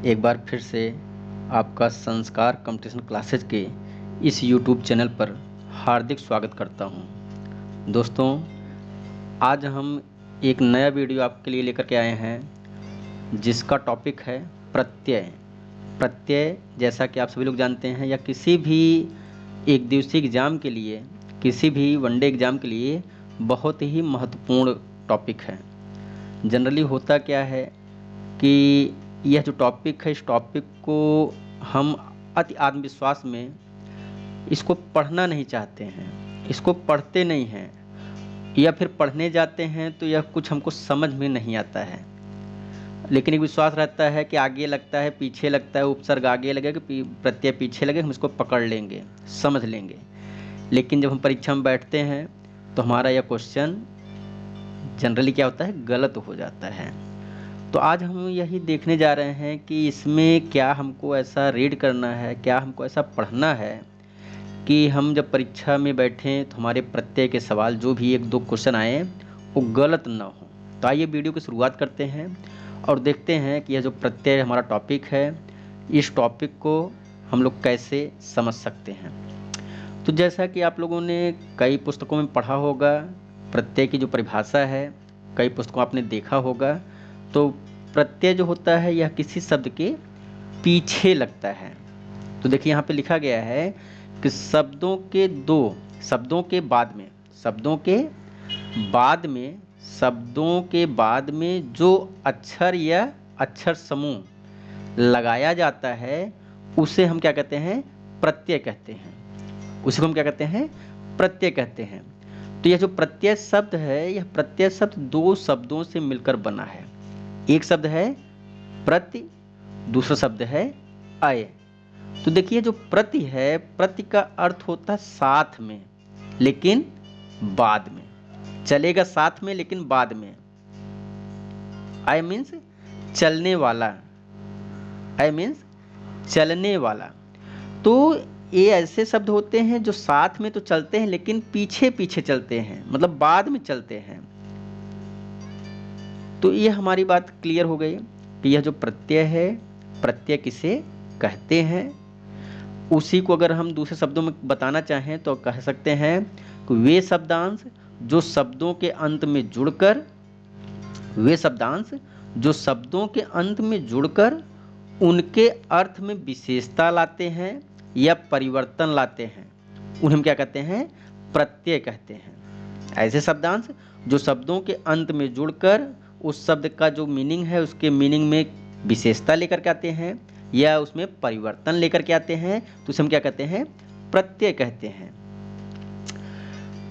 एक बार फिर से आपका संस्कार कंपटीशन क्लासेज के इस यूट्यूब चैनल पर हार्दिक स्वागत करता हूं। दोस्तों, आज हम एक नया वीडियो आपके लिए लेकर के आए हैं जिसका टॉपिक है प्रत्यय। प्रत्यय जैसा कि आप सभी लोग जानते हैं या किसी भी एक दिवसीय एग्ज़ाम के लिए, किसी भी वनडे एग्ज़ाम के लिए बहुत ही महत्वपूर्ण टॉपिक है। जनरली होता क्या है कि यह जो टॉपिक है, इस टॉपिक को हम अति आत्मविश्वास में इसको पढ़ना नहीं चाहते हैं, इसको पढ़ते नहीं हैं, या फिर पढ़ने जाते हैं तो यह कुछ हमको समझ में नहीं आता है। लेकिन एक विश्वास रहता है कि आगे लगता है, पीछे लगता है, उपसर्ग आगे लगे कि प्रत्यय पीछे लगे, हम इसको पकड़ लेंगे, समझ लेंगे। लेकिन जब हम परीक्षा में बैठते हैं तो हमारा यह क्वेश्चन जनरली क्या होता है, गलत हो जाता है। तो आज हम यही देखने जा रहे हैं कि इसमें क्या हमको ऐसा रीड करना है, क्या हमको ऐसा पढ़ना है कि हम जब परीक्षा में बैठें तो हमारे प्रत्यय के सवाल जो भी एक दो क्वेश्चन आए वो गलत ना हो। तो आइए वीडियो की शुरुआत करते हैं और देखते हैं कि यह जो प्रत्यय हमारा टॉपिक है, इस टॉपिक को हम लोग कैसे समझ सकते हैं। तो जैसा कि आप लोगों ने कई पुस्तकों में पढ़ा होगा, प्रत्यय की जो परिभाषा है कई पुस्तकों आपने देखा होगा। तो प्रत्यय जो होता है यह किसी शब्द के पीछे लगता है। तो देखिए यहाँ पे लिखा गया है कि शब्दों के बाद में जो अक्षर या अक्षर समूह लगाया जाता है उसे हम क्या कहते हैं, प्रत्यय कहते हैं। उसी को हम क्या कहते हैं, प्रत्यय कहते हैं। तो यह जो प्रत्यय शब्द है, यह प्रत्यय शब्द दो शब्दों से मिलकर बना है। एक शब्द है प्रति, दूसरा शब्द है अय। तो देखिए जो प्रति है, प्रति का अर्थ होता है साथ में लेकिन बाद में, चलेगा साथ में लेकिन बाद में। अय मीन्स चलने वाला, अय मीन्स चलने वाला। तो ये ऐसे शब्द होते हैं जो साथ में तो चलते हैं लेकिन पीछे पीछे चलते हैं, मतलब बाद में चलते हैं। तो ये हमारी बात क्लियर हो गई कि यह जो प्रत्यय है, प्रत्यय किसे कहते हैं। उसी को अगर हम दूसरे शब्दों में बताना चाहें तो कह सकते हैं कि वे शब्दांश जो शब्दों के अंत में जुड़कर उनके अर्थ में विशेषता लाते हैं या परिवर्तन लाते हैं, उन्हें हम क्या कहते हैं, प्रत्यय कहते हैं। ऐसे शब्दांश जो शब्दों के अंत में जुड़कर उस शब्द का जो मीनिंग है उसके मीनिंग में विशेषता लेकर के आते हैं या उसमें परिवर्तन लेकर के आते हैं, तो उसे हम क्या कहते हैं, प्रत्यय कहते हैं।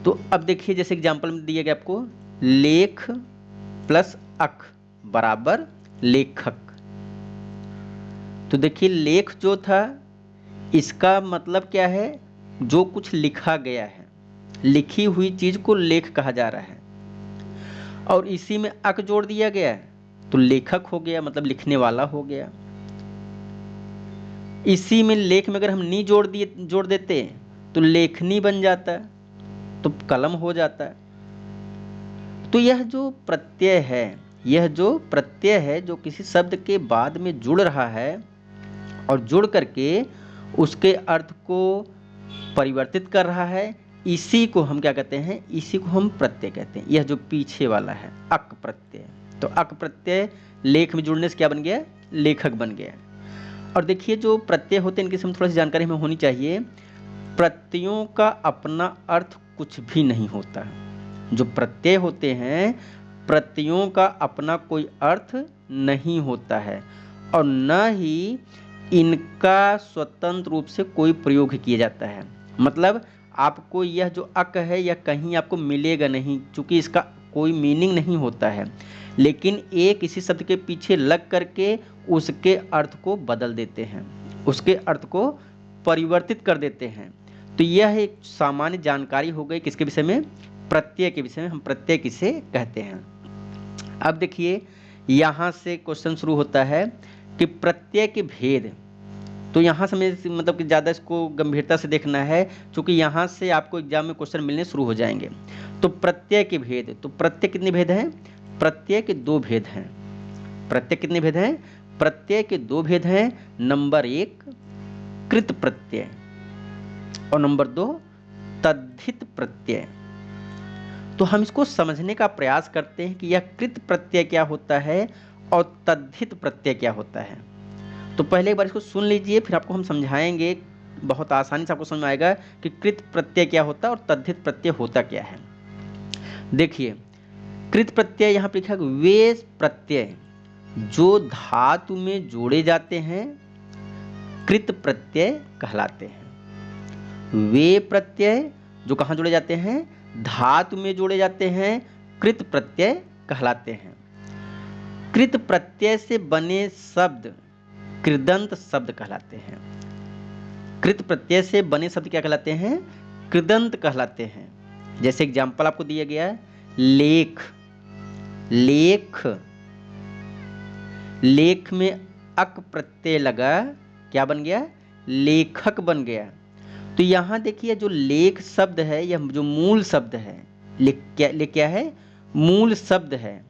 तो अब देखिए जैसे एग्जांपल में दिया गया आपको, लेख प्लस अक बराबर लेखक। तो देखिए लेख जो था इसका मतलब क्या है, जो कुछ लिखा गया है, लिखी हुई चीज को लेख कहा जा रहा है। और इसी में अक जोड़ दिया गया तो लेखक हो गया, मतलब लिखने वाला हो गया। इसी में लेख में अगर हम नी जोड़ देते तो लेखनी बन जाता, तो कलम हो जाता। तो यह जो प्रत्यय है, जो किसी शब्द के बाद में जुड़ रहा है और जुड़ करके उसके अर्थ को परिवर्तित कर रहा है, इसी को हम क्या कहते हैं, इसी को हम प्रत्यय कहते हैं। यह जो पीछे वाला है अक प्रत्यय, तो अक प्रत्यय लेख में जुड़ने से क्या बन गया, लेखक बन गया। और देखिए जो प्रत्यय होते हैं इनकी हम थोड़ा सी जानकारी हमें होनी चाहिए। प्रत्ययों का अपना अर्थ कुछ भी नहीं होता। जो प्रत्यय होते हैं, प्रत्ययों का अपना कोई अर्थ नहीं होता है और न ही इनका स्वतंत्र रूप से कोई प्रयोग किया जाता है। मतलब आपको यह जो अक है यह कहीं आपको मिलेगा नहीं, क्योंकि इसका कोई मीनिंग नहीं होता है। लेकिन ये किसी शब्द के पीछे लग करके उसके अर्थ को बदल देते हैं, उसके अर्थ को परिवर्तित कर देते हैं। तो यह एक सामान्य जानकारी हो गई किसके विषय में, प्रत्यय के विषय में। हम प्रत्यय किसे कहते हैं। अब देखिए यहाँ से क्वेश्चन शुरू होता है कि प्रत्यय के भेद। तो यहाँ से हमें मतलब कि ज़्यादा इसको गंभीरता से देखना है, क्योंकि यहाँ से आपको एग्जाम में क्वेश्चन मिलने शुरू हो जाएंगे। तो प्रत्यय के भेद, तो प्रत्यय कितने भेद हैं, प्रत्यय के दो भेद हैं। प्रत्यय कितने भेद हैं, प्रत्यय के दो भेद हैं, नंबर 1 कृत प्रत्यय और नंबर 2 तद्धित प्रत्यय। तो हम इसको समझने का प्रयास करते हैं कि यह कृत प्रत्यय क्या होता है और तद्धित प्रत्यय क्या होता है। तो पहले एक बार इसको सुन लीजिए, फिर आपको हम समझाएंगे, बहुत आसानी से आपको समझ में आएगा कि कृत प्रत्यय क्या होता है और तद्धित प्रत्यय होता क्या है। देखिए, कृत प्रत्यय यहाँ पे लिखा है वे प्रत्यय जो धातु में जोड़े जाते हैं कृत प्रत्यय कहलाते हैं। वे प्रत्यय जो कहाँ जोड़े जाते हैं, धातु में जोड़े जाते हैं, कृत प्रत्यय कहलाते हैं। कृत प्रत्यय से बने शब्द कृदंत शब्द कहलाते हैं। कृत प्रत्यय से बने शब्द क्या कहलाते हैं, कृदंत कहलाते हैं। जैसे एग्जाम्पल आपको दिया गया है, लेख, लेख, लेख में अक प्रत्यय लगा, क्या बन गया, लेखक बन गया। तो यहां देखिए जो लेख शब्द है, यह जो मूल शब्द है, ले क्या है, मूल शब्द है,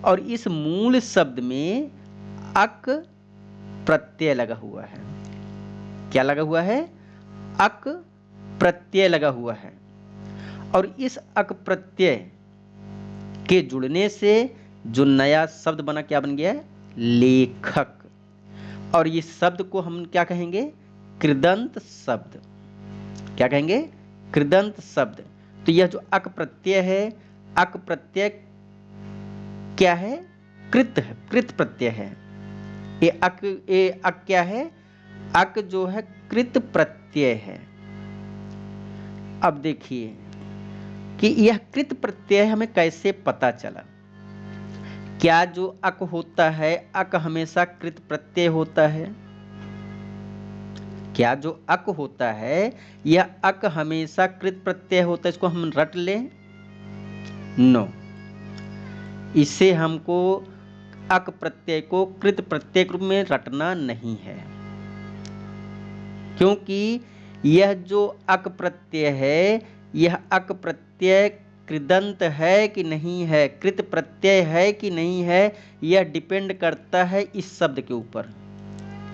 और इस मूल शब्द में अक प्रत्यय लगा हुआ है। क्या लगा हुआ है, अक प्रत्यय लगा हुआ है। और इस अक प्रत्यय के जुड़ने से जो नया शब्द बना, क्या बन गया, लेखक। और इस शब्द को हम क्या कहेंगे, कृदंत शब्द। क्या कहेंगे, कृदंत शब्द। तो यह जो अक प्रत्यय है, अक प्रत्यय क्या है, कृत है, कृत प्रत्यय है। ये अक क्या है, अक जो है कृत प्रत्यय है। अब देखिए कि यह कृत प्रत्यय हमें कैसे पता चला। क्या जो अक होता है, अक हमेशा कृत प्रत्यय होता है? क्या जो अक होता है, यह अक हमेशा कृत प्रत्यय होता है, इसको हम रट लें? नो, इसे हमको अक प्रत्यय को कृत प्रत्यय के रूप में रटना नहीं है, क्योंकि यह जो अक प्रत्यय है, यह अक प्रत्यय कृदंत है कि नहीं है, कृत प्रत्यय है कि नहीं है, यह डिपेंड करता है इस शब्द के ऊपर।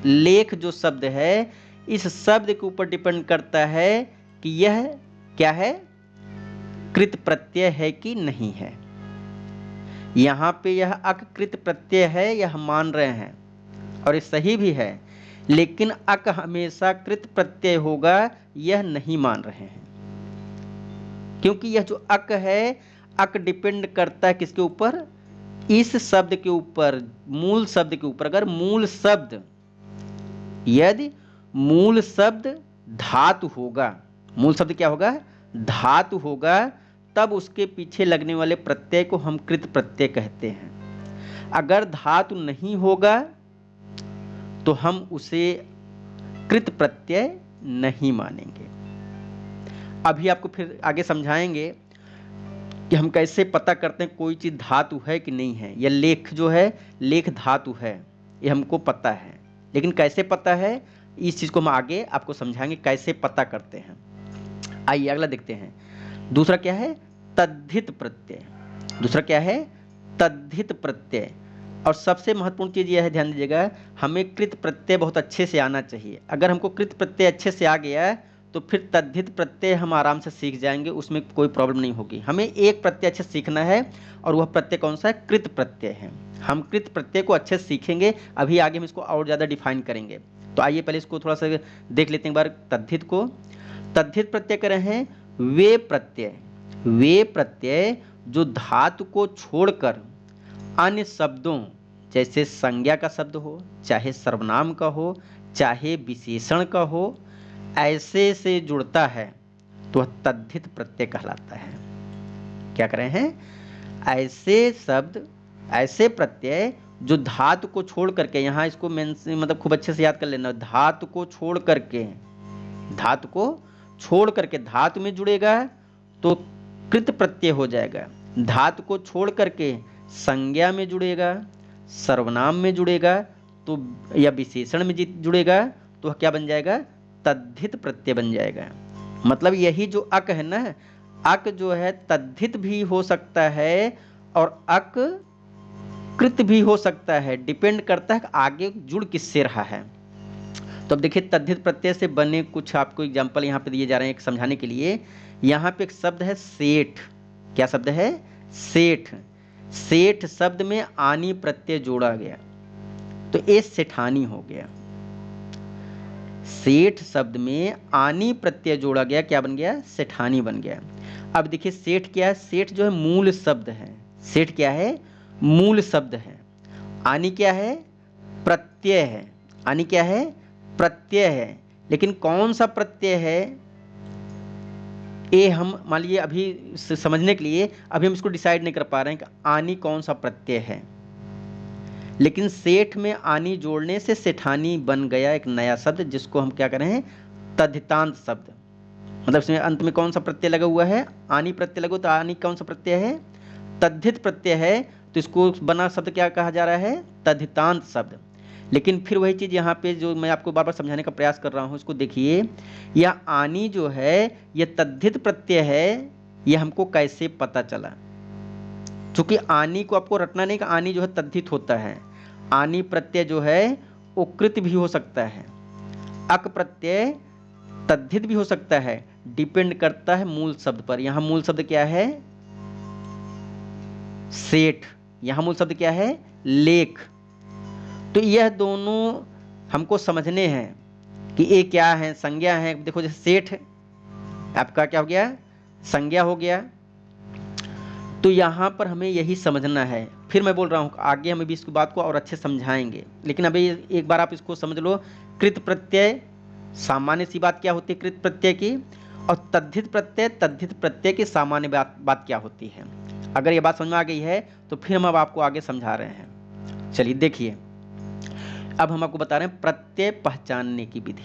लेख जो शब्द है, इस शब्द के ऊपर डिपेंड करता है कि यह क्या है, कृत प्रत्यय है कि नहीं है। यहां पे यह अक कृत प्रत्यय है, यह मान रहे हैं और ये सही भी है, लेकिन अक हमेशा कृत प्रत्यय होगा, यह नहीं मान रहे हैं। क्योंकि यह जो अक है, अक डिपेंड करता है किसके ऊपर, इस शब्द के ऊपर, मूल शब्द के ऊपर। अगर मूल शब्द, यदि मूल शब्द धातु होगा, मूल शब्द क्या होगा, धातु होगा, तब उसके पीछे लगने वाले प्रत्यय को हम कृत प्रत्यय कहते हैं। अगर धातु नहीं होगा तो हम उसे कृत प्रत्यय नहीं मानेंगे। अभी आपको फिर आगे समझाएंगे कि हम कैसे पता करते हैं कोई चीज धातु है कि नहीं है। यह लेख जो है, लेख धातु है, ये हमको पता है, लेकिन कैसे पता है, इस चीज को हम आगे आपको समझाएंगे कैसे पता करते हैं। आइए अगला देखते हैं। दूसरा क्या है, तद्धित प्रत्यय। दूसरा क्या है, तद्धित प्रत्यय। और सबसे महत्वपूर्ण चीज यह है, ध्यान दीजिएगा, हमें कृत प्रत्यय बहुत अच्छे से आना चाहिए। अगर हमको कृत प्रत्यय अच्छे से आ गया तो फिर तद्धित प्रत्यय हम आराम से सीख जाएंगे, उसमें कोई प्रॉब्लम नहीं होगी। हमें एक प्रत्यय अच्छे से सीखना है, और वह प्रत्यय कौन सा है, कृत प्रत्यय है। हम कृत प्रत्यय को अच्छे से सीखेंगे, अभी आगे हम इसको और ज़्यादा डिफाइन करेंगे। तो आइए पहले इसको थोड़ा सा देख लेते हैं एक बार तद्धित को। तद्धित प्रत्यय कर रहे हैं वे प्रत्यय, वे प्रत्यय जो धातु को छोड़कर अन्य शब्दों, जैसे संज्ञा का शब्द हो, चाहे सर्वनाम का हो, चाहे विशेषण का हो, ऐसे से जुड़ता है तो तद्धित प्रत्यय कहलाता है। क्या कर रहे हैं, ऐसे शब्द, ऐसे प्रत्यय जो धातु को छोड़ करके, यहां इसको मतलब खूब अच्छे से याद कर लेना, धातु को छोड़ करके, धातु को छोड़ करके धातु में जुड़ेगा तो कृत प्रत्यय हो जाएगा। धातु को छोड़ करके संज्ञा में जुड़ेगा, सर्वनाम में जुड़ेगा तो, या विशेषण में जुड़ेगा तो क्या बन जाएगा, तद्धित प्रत्यय बन जाएगा। मतलब यही जो अक है ना, अक जो है तद्धित भी हो सकता है और अक कृत भी हो सकता है, डिपेंड करता है कि आगे जुड़ किससे रहा है। तो अब देखिए तद्धित प्रत्यय से बने कुछ आपको एग्जाम्पल यहाँ पे दिए जा रहे हैं एक समझाने के लिए। यहाँ पे एक शब्द है सेठ। क्या शब्द है? सेठ। सेठ शब्द में आनी प्रत्यय जोड़ा गया तो ये सेठानी हो गया। सेठ शब्द में आनी प्रत्यय जोड़ा गया, क्या बन गया? सेठानी बन गया। अब देखिए सेठ क्या है? सेठ जो है मूल शब्द है। सेठ क्या है? मूल शब्द है। आनी क्या है? प्रत्यय है। आनी क्या है? प्रत्यय है। लेकिन कौन सा प्रत्यय है ये हम मान लीजिए अभी समझने के लिए अभी हम इसको डिसाइड नहीं कर पा रहे हैं कि आनी कौन सा प्रत्यय है। लेकिन सेठ में आनी जोड़ने से सेठानी बन गया एक नया शब्द, जिसको हम क्या करें हैं? तद्धितांत शब्द। मतलब इसमें अंत में कौन सा प्रत्यय लगा हुआ है? आनी प्रत्यय लगा। तो आनी कौन सा प्रत्यय है? तद्धित प्रत्यय है। तो इसको बना शब्द क्या कहा जा रहा है? तद्धितांत शब्द। लेकिन फिर वही चीज़ यहाँ पे जो मैं आपको बार बार समझाने का प्रयास कर रहा हूँ, इसको देखिए। यह आनी जो है यह तद्धित प्रत्यय है, यह हमको कैसे पता चला? क्योंकि आनी को आपको रटना नहीं कि आनी जो है तद्धित होता है। आनी प्रत्यय जो है वो कृत भी हो सकता है, अक प्रत्यय तद्धित भी हो सकता है, डिपेंड करता है मूल शब्द पर। यहां मूल शब्द क्या है? सेठ। यहां मूल शब्द क्या है? लेख। तो यह दोनों हमको समझने हैं कि ये क्या है? संज्ञा है। देखो जैसे सेठ आपका क्या हो गया? संज्ञा हो गया। तो यहाँ पर हमें यही समझना है। फिर मैं बोल रहा हूँ आगे हम अभी इस बात को और अच्छे समझाएंगे, लेकिन अभी एक बार आप इसको समझ लो। कृत प्रत्यय सामान्य सी बात क्या होती है कृत प्रत्यय की, और तद्धित प्रत्यय की सामान्य बात क्या होती है। अगर ये बात समझ में आ गई है तो फिर हम अब आपको आगे समझा रहे हैं। चलिए देखिए, अब हम आपको बता रहे हैं प्रत्यय पहचानने की विधि।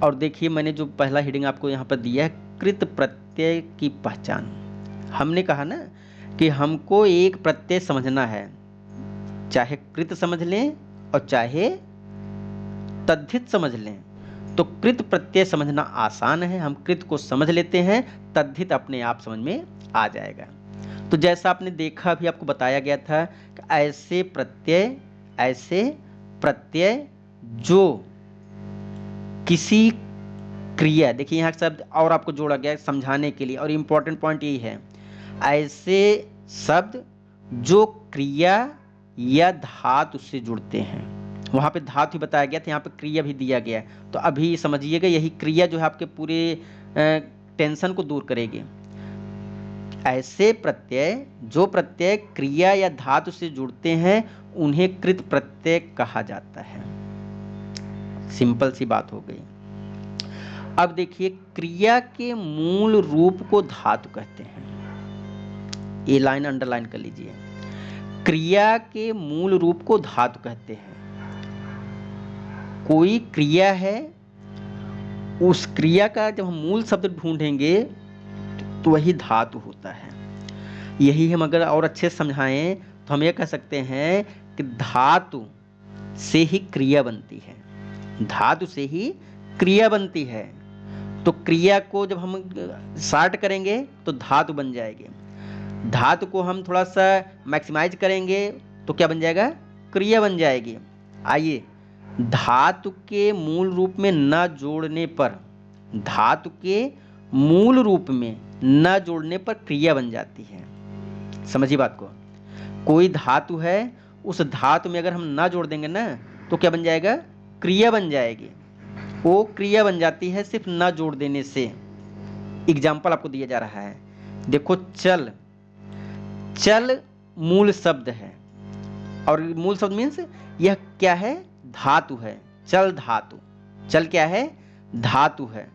और देखिए मैंने जो पहला हेडिंग आपको यहाँ पर दिया है, कृत प्रत्यय की पहचान। हमने कहा ना कि हमको एक प्रत्यय समझना है, चाहे कृत समझ लें और चाहे तद्धित समझ लें। तो कृत प्रत्यय समझना आसान है, हम कृत को समझ लेते हैं, तद्धित अपने आप समझ में आ जाएगा। तो जैसा आपने देखा, अभी आपको बताया गया था कि ऐसे प्रत्यय जो किसी क्रिया, देखिए यहाँ शब्द और आपको जोड़ा गया है समझाने के लिए, और इंपॉर्टेंट पॉइंट यही है, ऐसे शब्द जो क्रिया या धातु से जुड़ते हैं। वहां पे धातु बताया गया था, यहाँ पे क्रिया भी दिया गया है। तो अभी समझिएगा, यही क्रिया जो है आपके पूरे टेंशन को दूर करेगी। ऐसे प्रत्यय जो प्रत्यय क्रिया या धातु से जुड़ते हैं उन्हें कृत प्रत्यय कहा जाता है। सिंपल सी बात हो गई। अब देखिए, क्रिया के मूल रूप को धातु कहते हैं। ये लाइन अंडरलाइन कर लीजिए। क्रिया के मूल रूप को धातु कहते हैं। कोई क्रिया है, उस क्रिया का जब हम मूल शब्द ढूंढेंगे तो वही धातु होता है। यही हम अगर और अच्छे से समझाएं तो हम ये कह सकते हैं कि धातु से ही क्रिया बनती है। धातु से ही क्रिया बनती है। तो क्रिया को जब हम शार्ट करेंगे तो धातु बन जाएगी। धातु को हम थोड़ा सा मैक्सिमाइज करेंगे तो क्या बन जाएगा? क्रिया बन जाएगी। आइए, धातु के मूल रूप में न जोड़ने पर, धातु के मूल रूप में न जोड़ने पर क्रिया बन जाती है। समझिए बात को। कोई धातु है, उस धातु में अगर हम न जोड़ देंगे ना तो क्या बन जाएगा? क्रिया बन जाएगी। वो क्रिया बन जाती है सिर्फ न जोड़ देने से। एग्जाम्पल आपको दिया जा रहा है, देखो चल। चल मूल शब्द है, और मूल शब्द मीन्स यह क्या है? धातु है। चल धातु। चल क्या है? धातु है।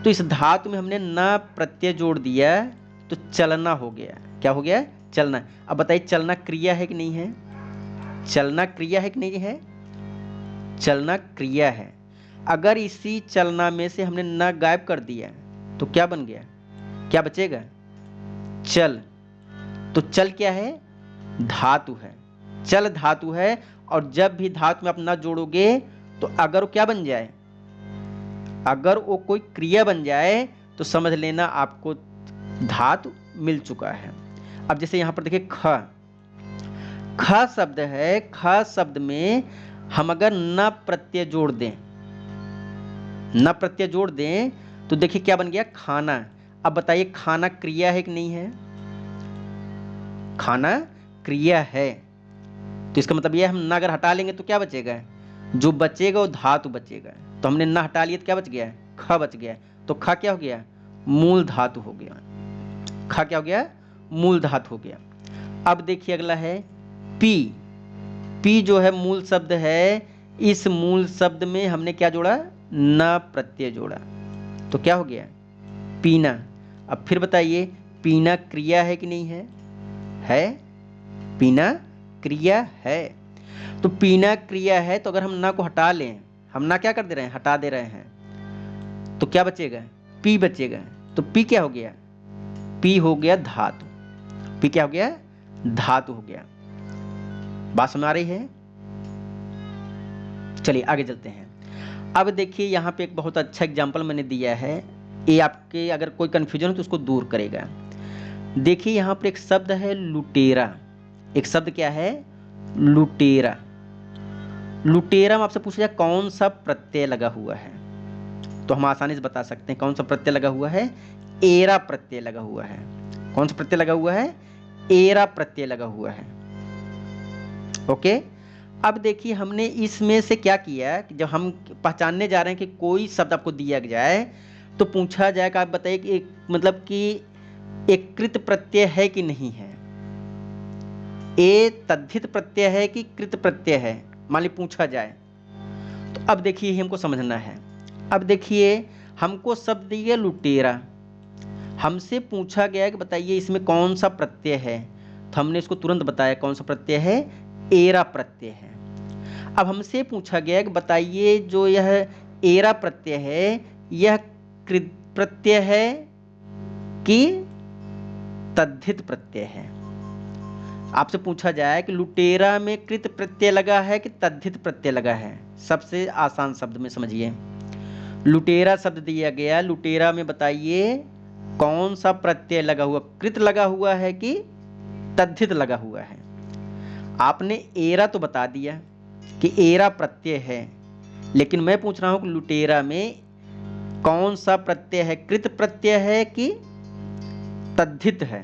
तो इस धातु में हमने न प्रत्यय जोड़ दिया तो चलना हो गया। क्या हो गया? चलना। अब बताइए, चलना क्रिया है कि नहीं है? चलना क्रिया है कि नहीं है? चलना क्रिया है। अगर इसी चलना में से हमने न गायब कर दिया तो क्या बन गया? क्या बचेगा? चल। तो चल क्या है? धातु है। चल धातु है, और जब भी धातु में आप न जोड़ोगे तो अगर वो क्या बन जाए, अगर वो कोई क्रिया बन जाए तो समझ लेना आपको धातु मिल चुका है। अब जैसे यहां पर देखिए ख, ख शब्द है, ख शब्द में हम अगर न प्रत्यय जोड़ दें, न प्रत्यय जोड़ दें तो देखिए क्या बन गया, खाना। अब बताइए खाना क्रिया है कि नहीं है? खाना क्रिया है, तो इसका मतलब यह हम न अगर हटा लेंगे तो क्या बचेगा, जो बचेगा वो धातु बचेगा। तो हमने न हटा लिया तो क्या बच गया, ख बच गया। तो ख क्या हो गया, मूल धातु हो गया। ख क्या हो गया, मूल धातु हो गया। अब देखिए अगला है पी। पी जो है मूल शब्द है, इस मूल शब्द में हमने क्या जोड़ा, न प्रत्यय जोड़ा, तो क्या हो गया, पीना। अब फिर बताइए पीना क्रिया है कि नहीं है? है, पीना क्रिया है। तो पीना क्रिया है, तो अगर हम ना को हटा लें, हम ना क्या कर दे रहे हैं, हटा दे रहे हैं, तो क्या बचेगा, पी बचेगा। तो पी क्या हो गया, पी हो गया धातु। पी क्या हो गया, धातु हो गया। बात समझ आ रही है? चलिए आगे चलते हैं। अब देखिए यहाँ पे एक बहुत अच्छा एग्जाम्पल मैंने दिया है, ये आपके अगर कोई कंफ्यूजन हो तो उसको दूर करेगा। देखिए यहाँ पर एक शब्द है लुटेरा। एक शब्द क्या है, लुटेरा। लुटेरा में आपसे पूछा जाए कौन सा प्रत्यय लगा हुआ है, तो हम आसानी से बता सकते हैं कौन सा प्रत्यय लगा हुआ है, एरा प्रत्यय लगा हुआ है। कौन सा प्रत्यय लगा हुआ है, एरा प्रत्यय लगा हुआ है। ओके। अब देखिए हमने इसमें से क्या किया कि जब हम पहचानने जा रहे हैं कि कोई शब्द आपको दिया जाए तो पूछा जाए कि आप बताइए कि मतलब कि एक कृत प्रत्यय है कि नहीं है, ए तद्धित प्रत्यय है कि कृत प्रत्यय है, मान ली पूछा जाए। तो अब देखिए हमको समझना है। अब देखिए हमको शब्द दिया लुटेरा, हमसे पूछा गया कि बताइए इसमें कौन सा प्रत्यय है, तो हमने इसको तुरंत बताया कौन सा प्रत्यय है, एरा प्रत्यय है। अब हमसे पूछा गया कि बताइए जो यह एरा प्रत्यय है यह कृत प्रत्यय है कि तद्धित प्रत्यय है। आपसे पूछा जाए कि लुटेरा में कृत प्रत्यय लगा है कि तद्धित प्रत्यय लगा है, सबसे आसान शब्द में समझिए। लुटेरा शब्द दिया गया, लुटेरा में बताइए कौन सा प्रत्यय लगा हुआ, कृत लगा हुआ है कि तद्धित लगा हुआ है। आपने एरा तो बता दिया कि एरा प्रत्यय है, लेकिन मैं पूछ रहा हूं कि लुटेरा में कौन सा प्रत्यय है, कृत प्रत्यय है कि तद्धित है।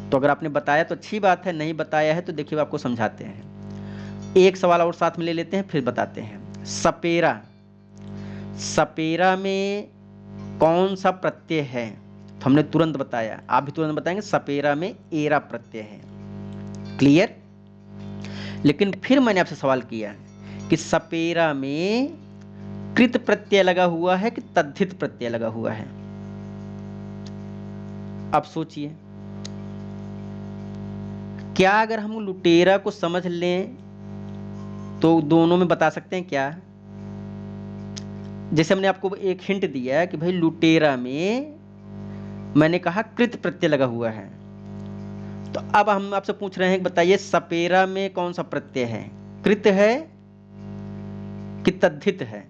तो अगर आपने बताया तो अच्छी बात है, नहीं बताया है तो देखिए आपको समझाते हैं। एक सवाल और साथ में ले लेते हैं फिर बताते हैं। सपेरा, सपेरा में कौन सा प्रत्यय है, तो हमने तुरंत बताया, आप भी तुरंत बताएंगे सपेरा में एरा प्रत्यय है। क्लियर? लेकिन फिर मैंने आपसे सवाल किया कि सपेरा में कृत प्रत्यय लगा हुआ है कि तद्धित प्रत्यय लगा हुआ है। अब सोचिए, क्या अगर हम लुटेरा को समझ लें तो दोनों में बता सकते हैं क्या? जैसे हमने आपको एक हिंट दिया कि भाई लुटेरा में मैंने कहा कृत प्रत्यय लगा हुआ है, तो अब हम आपसे पूछ रहे हैं कि बताइए सपेरा में कौन सा प्रत्यय है, कृत है कि तद्धित है?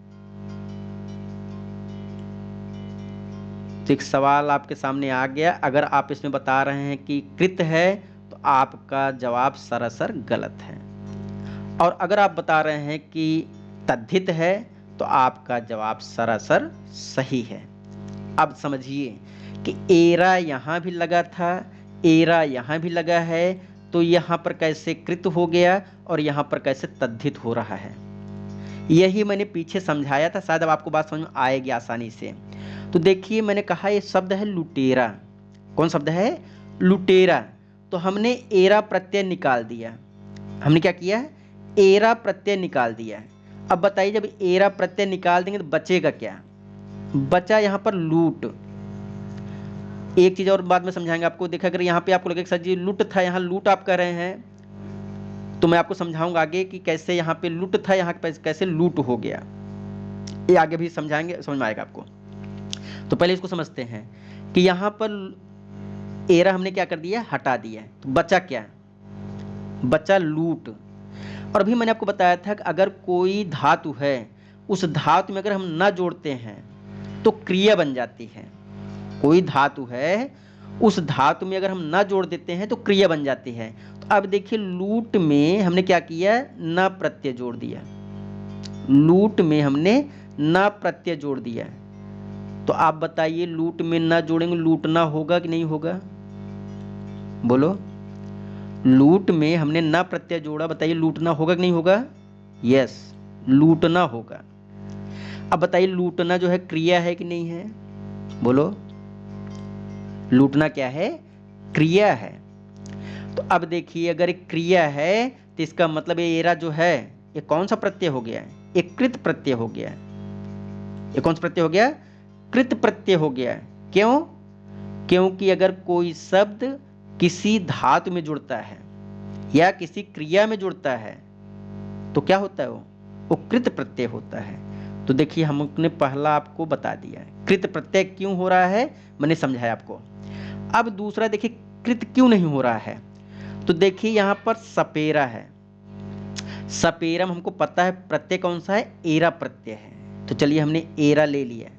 तो एक सवाल आपके सामने आ गया। अगर आप इसमें बता रहे हैं कि कृत है तो आपका जवाब सरासर गलत है, और अगर आप बता रहे हैं कि तद्धित है तो आपका जवाब सरासर सही है। अब समझिए कि एरा यहां भी लगा था, एरा यहां भी लगा है, तो यहां पर कैसे कृत हो गया और यहां पर कैसे तद्धित हो रहा है, यही मैंने पीछे समझाया था, शायद अब आपको बात समझ में आएगी आसानी से। तो देखिए मैंने कहा ये शब्द है लुटेरा। कौन शब्द है, लुटेरा। तो हमने एरा प्रत्यय निकाल दिया। हमने क्या किया, एरा प्रत्यय निकाल दिया। अब बताइए जब एरा प्रत्यय निकाल देंगे तो बचेगा क्या, बचा यहां पर लूट। एक चीज और बाद में समझाएंगे आपको। देखा अगर यहाँ पे आपको लगे सर जी लूट था, यहाँ लूट आप कह रहे हैं, तो मैं आपको समझाऊंगा आगे कि कैसे यहाँ पे लूट था, यहाँ पे कैसे लूट हो गया, ये आगे भी समझाएंगे, समझ में आएगा आपको। तो पहले इसको समझते हैं कि यहाँ पर एरा हमने क्या कर दिया, हटा दिया, तो बचा क्या, बचा लूट। और अभी मैंने आपको बताया था कि अगर कोई धातु है उस धातु में अगर हम न जोड़ते हैं तो क्रिया बन जाती है। कोई धातु है उस धातु में अगर हम न जोड़ देते हैं तो क्रिया बन जाती है। तो अब देखिए लूट में हमने क्या किया, न प्रत्यय जोड़ दिया। लूट में हमने न प्रत्यय जोड़ दिया। तो आप बताइए लूट में न जोड़ेंगे लूटना होगा कि नहीं होगा, बोलो। लूट में हमने न प्रत्यय जोड़ा, बताइए लूटना होगा कि नहीं होगा? यस, लूटना होगा। अब बताइए लूटना जो है क्रिया है कि नहीं है, बोलो। लूटना क्या है, क्रिया है। तो अब देखिए अगर एक क्रिया है तो इसका मतलब ये एरा जो है ये कौन सा प्रत्यय हो गया है, एक कृत प्रत्यय हो गया है। ये कौन सा प्रत्यय हो गया, कृत प्रत्यय हो गया है। क्यों? क्योंकि अगर कोई शब्द किसी धातु में जुड़ता है या किसी क्रिया में जुड़ता है तो क्या होता है, वो कृत प्रत्यय होता है। तो देखिए हमने पहला आपको बता दिया है कृत प्रत्यय क्यों हो रहा है, मैंने समझाया आपको। अब दूसरा देखिए कृत क्यों नहीं हो रहा है। तो देखिए यहां पर सपेरा है, सपेरा में हमको पता है प्रत्यय कौन सा है, एरा प्रत्यय है। तो चलिए हमने एरा ले लिया।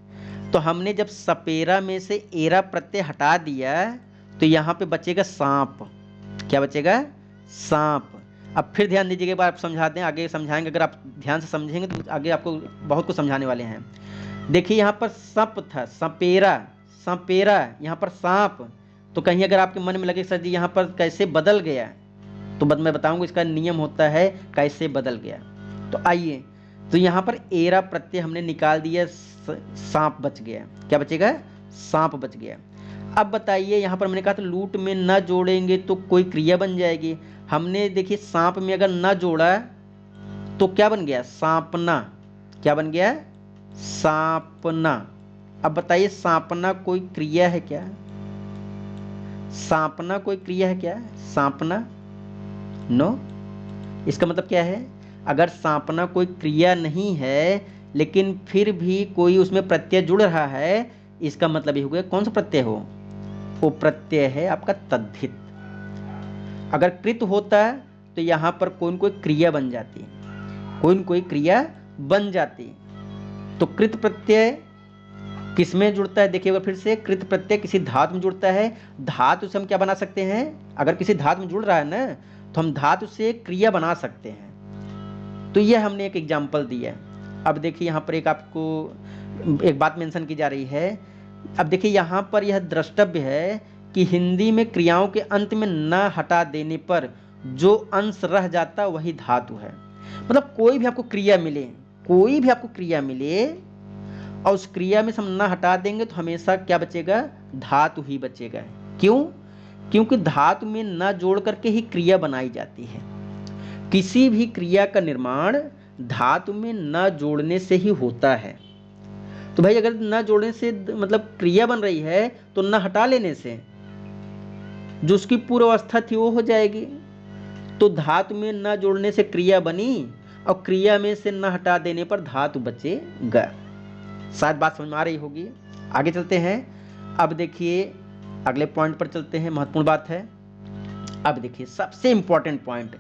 तो हमने जब सपेरा में से एरा प्रत्यय हटा दिया तो यहां पे बचेगा सांप। क्या बचेगा, सांप। अब फिर ध्यान दीजिएगा, एक बार आप समझा दें, आगे समझाएंगे। अगर आप ध्यान से समझेंगे तो आगे आपको बहुत कुछ समझाने वाले हैं। देखिए यहाँ पर सप था, सपेरा, सपेरा, यहाँ पर सांप। तो कहीं अगर आपके मन में लगे सर जी यहाँ पर कैसे बदल गया, तो मैं बताऊंगा इसका नियम होता है कैसे बदल गया। तो आइए, तो यहाँ पर एरा प्रत्यय हमने निकाल दिया, सांप बच गया। क्या बचेगा, सांप बच गया। अब बताइए यहाँ पर मैंने कहा था लूट में न जोड़ेंगे तो कोई क्रिया बन जाएगी। हमने देखिए सांप में अगर न जोड़ा तो क्या बन गया, सांपना। क्या बन गया, सांपना। अब बताइए सांपना कोई क्रिया है क्या, सांपना कोई क्रिया है क्या, सांपना? नो। इसका मतलब क्या है, अगर सांपना कोई क्रिया नहीं है लेकिन फिर भी कोई उसमें प्रत्यय जुड़ रहा है, इसका मतलब ये हो गया कौन सा प्रत्यय हो, वो प्रत्यय है आपका तद्धित। अगर कृत होता तो यहां पर कोई न कोई क्रिया बन जाती, कोई न कोई क्रिया बन जाती। तो कृत प्रत्यय किसमें जुड़ता है, देखिएगा फिर से, कृत प्रत्यय किसी धातु में जुड़ता है। धातु से हम क्या बना सकते हैं, अगर किसी धातु में जुड़ रहा है ना तो हम धातु से क्रिया बना सकते हैं। तो यह हमने एक एग्जाम्पल दिया। अब देखिए यहाँ पर एक आपको एक बात मेंशन की जा रही है। अब देखिए यहाँ पर यह द्रष्टव्य है कि हिंदी में क्रियाओं के अंत में न हटा देने पर जो अंश रह जाता वही धातु है। मतलब कोई भी आपको क्रिया मिले, कोई भी आपको क्रिया मिले और उस क्रिया में से हम न हटा देंगे तो हमेशा क्या बचेगा, धातु ही बचेगा। क्यों? क्योंकि धातु में न जोड़ करके ही क्रिया बनाई जाती है। किसी भी क्रिया का निर्माण धातु में न जोड़ने से ही होता है। तो भाई अगर न जोड़ने से मतलब क्रिया बन रही है तो न हटा लेने से जो उसकी पूर्व अवस्था थी वो हो जाएगी। तो धातु में न जोड़ने से क्रिया बनी और क्रिया में से न हटा देने पर धातु बचेगा। शायद बात समझ में आ रही होगी। आगे चलते हैं। अब देखिए अगले पॉइंट पर चलते हैं, महत्वपूर्ण बात है। अब देखिए सबसे इंपॉर्टेंट पॉइंट,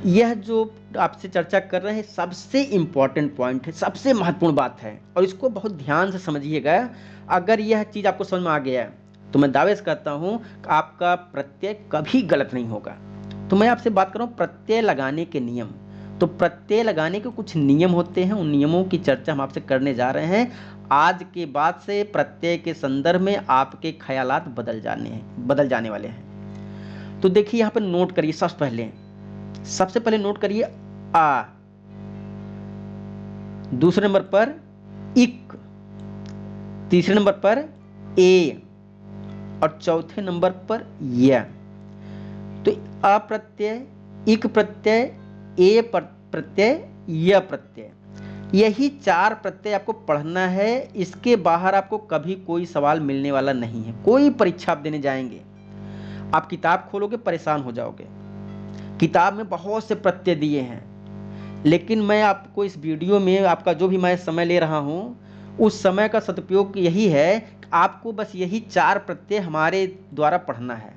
यह जो आपसे चर्चा कर रहे हैं सबसे इंपॉर्टेंट पॉइंट है, सबसे महत्वपूर्ण बात है और इसको बहुत ध्यान से समझिएगा। अगर यह चीज आपको समझ में आ गया तो मैं दावे से कहता हूं कि आपका प्रत्यय कभी गलत नहीं होगा। तो मैं आपसे बात कर रहा हूं प्रत्यय लगाने के नियम। तो प्रत्यय लगाने के कुछ नियम होते हैं, उन नियमों की चर्चा हम आपसे करने जा रहे हैं। आज के बाद से प्रत्यय के संदर्भ में आपके ख्यालात बदल जाने वाले हैं। तो देखिए यहां पर नोट करिए, सबसे पहले नोट करिए आ, दूसरे नंबर पर इक, तीसरे नंबर पर ए और चौथे नंबर पर य। तो अ प्रत्यय, इक प्रत्यय, ए प्रत्यय, य प्रत्यय, यही चार प्रत्यय आपको पढ़ना है। इसके बाहर आपको कभी कोई सवाल मिलने वाला नहीं है। कोई परीक्षा आप देने जाएंगे आप किताब खोलोगे परेशान हो जाओगे। किताब में बहुत से प्रत्यय दिए हैं, लेकिन मैं आपको इस वीडियो में आपका जो भी मैं समय ले रहा हूं उस समय का सदुपयोग यही है कि आपको बस यही चार प्रत्यय हमारे द्वारा पढ़ना है।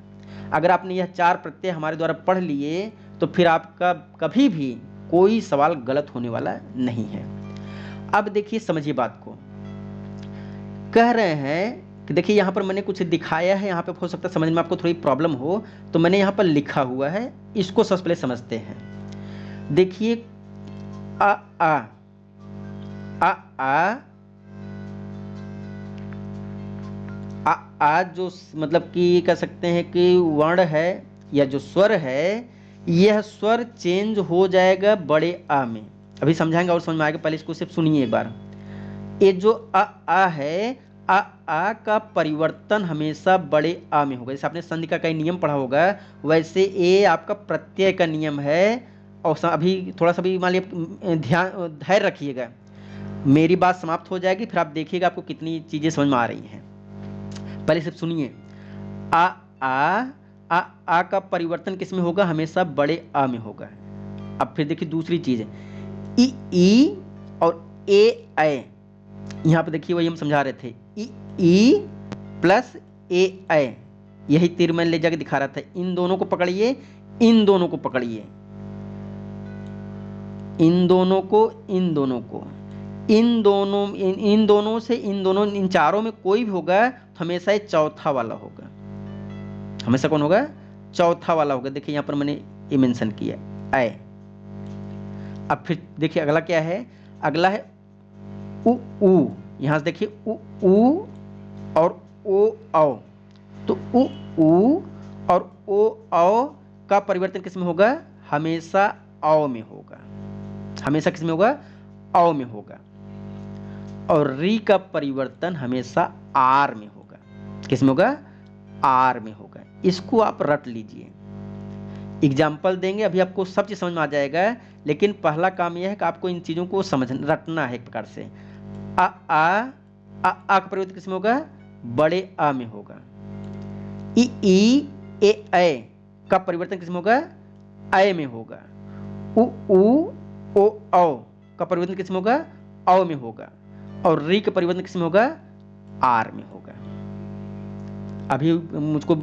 अगर आपने यह चार प्रत्यय हमारे द्वारा पढ़ लिए तो फिर आपका कभी भी कोई सवाल गलत होने वाला नहीं है। अब देखिए समझिए बात को, कह रहे हैं कि देखिए यहाँ पर मैंने कुछ दिखाया है, यहाँ पे हो सकता है समझ में आपको थोड़ी प्रॉब्लम हो, तो मैंने यहाँ पर लिखा हुआ है, इसको सबसे पहले समझते हैं। देखिए आ आ आ आ आ, आ जो मतलब कि कह सकते हैं कि वर्ण है या जो स्वर है, यह स्वर चेंज हो जाएगा बड़े आ में। अभी समझाएंगे और समझ में आएगा, पहले इसको सिर्फ सुनिए एक बार। ये जो आ है, आ का परिवर्तन हमेशा बड़े आ में होगा। जैसे आपने संधि का कई नियम पढ़ा होगा, वैसे ये आपका प्रत्यय का नियम है। और अभी थोड़ा सा भी मान लिया, ध्यान धैर्य रखिएगा, मेरी बात समाप्त हो जाएगी, फिर आप देखिएगा आपको कितनी चीजें समझ में आ रही हैं। पहले सिर्फ सुनिए। आ आ आ आ का परिवर्तन किस में होगा? हमेशा बड़े आ में होगा। अब फिर देखिए दूसरी चीज है, ई और ए। यहां पे देखिए वही हम समझा रहे थे, ई प्लस ए, यही तीर मैं ले जाके दिखा रहा था। इन दोनों को पकड़िए, इन दोनों को पकड़िए, इन दोनों को, इन दोनों को, इन दोनों से इन दोनों, इन चारों में कोई भी होगा तो हमेशा ये चौथा वाला होगा। हमेशा कौन होगा? चौथा वाला होगा। देखिए यहां पर मैंने ये मेंशन किया है। अब फिर देखिए अगला क्या है? अगला है उ। यहां से देखिए उ और ओ औ। तो उ और ओ औ का परिवर्तन किस में होगा? हमेशा औ में होगा। हमेशा किस में होगा? औ में होगा। और री का परिवर्तन हमेशा आर में होगा। किस में होगा? आर में होगा। इसको आप रट लीजिए, एग्जाम्पल देंगे, अभी आपको सब चीज समझ में आ जाएगा। लेकिन पहला काम यह है कि आपको इन चीजों को समझ रटना है एक प्रकार से। आ का परिवर्तन किस में होगा? बड़े आ में होगा। ई ए का परिवर्तन किस में होगा? ए में होगा। उ ओ औ का परिवर्तन किस में होगा? औ में होगा। और री का परिवर्तन किस में होगा? आर में होगा। अभी मुझको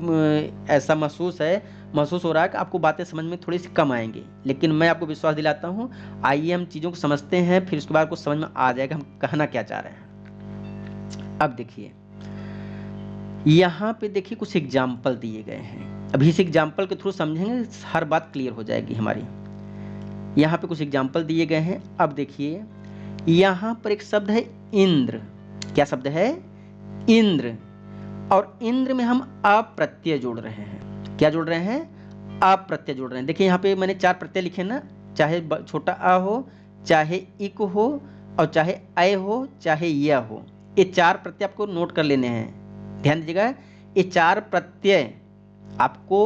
ऐसा महसूस हो रहा है कि आपको बातें समझ में थोड़ी सी कम आएंगी, लेकिन मैं आपको विश्वास दिलाता हूं, आइए हम चीजों को समझते हैं, फिर उसके बाद आपको समझ में आ जाएगा हम कहना क्या चाह रहे हैं। अब देखिए यहां पे देखिए कुछ एग्जाम्पल दिए गए हैं। अभी इस एग्जाम्पल के थ्रू समझेंगे, हर बात क्लियर हो जाएगी हमारी। यहां पे कुछ एग्जाम्पल दिए गए हैं। अब देखिए यहां पर एक शब्द है इंद्र। क्या शब्द है? इंद्र। और इंद्र में हम अप्रत्यय जोड़ रहे हैं। क्या जोड़ रहे हैं? अप्रत्यय जोड़ रहे हैं। देखिए यहाँ पे मैंने 4 प्रत्यय लिखे ना, चाहे छोटा आ हो, चाहे इक हो, और चाहे अय हो, चाहे य हो। ये 4 प्रत्यय आपको नोट कर लेने हैं, ध्यान दीजिएगा। ये 4 प्रत्यय आपको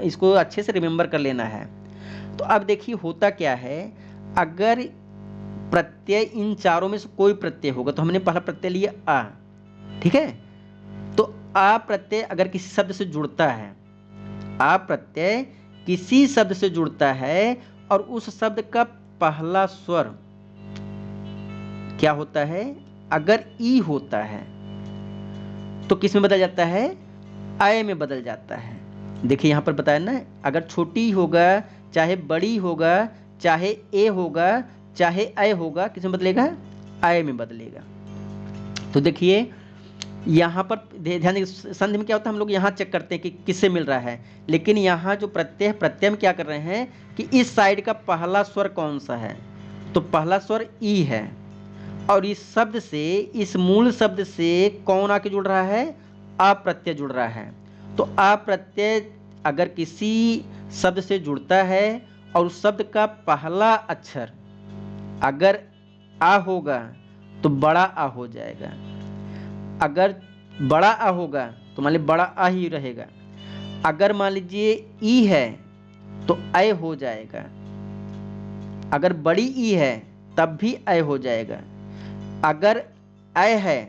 इसको अच्छे से रिमेंबर कर लेना है। तो अब देखिए होता क्या है, अगर प्रत्यय इन चारों में से कोई प्रत्यय होगा, तो हमने पहला प्रत्यय लिया आ, ठीक है। तो आ प्रत्यय अगर किसी शब्द से जुड़ता है, आ प्रत्यय किसी शब्द से जुड़ता है और उस शब्द का पहला स्वर क्या होता है? अगर ई होता है तो किस में बदल जाता है? अय में बदल जाता है। देखिए यहां पर बताया ना, अगर छोटी होगा, चाहे बड़ी होगा, चाहे ए होगा, चाहे अय होगा, किस में बदलेगा? अय में बदलेगा। तो देखिए यहां पर ध्यान दीजिए, संधि में क्या होता है, हम लोग यहां चेक करते हैं कि किससे मिल रहा है, लेकिन यहां जो प्रत्यय है, प्रत्यय में क्या कर रहे हैं कि इस साइड का पहला स्वर कौन सा है? तो पहला स्वर ई है। और इस शब्द से, इस मूल शब्द से कौन आके जुड़ रहा है? अप्रत्यय जुड़ रहा है। तो अप्रत्यय अगर किसी शब्द से जुड़ता है और उस शब्द का पहला अक्षर अगर आ होगा तो बड़ा आ हो जाएगा। अगर बड़ा आ होगा तो मान लीजिए बड़ा आ ही रहेगा। अगर मान लीजिए ई है तो अय हो जाएगा। अगर बड़ी ई है तब भी अय हो जाएगा। अगर अय है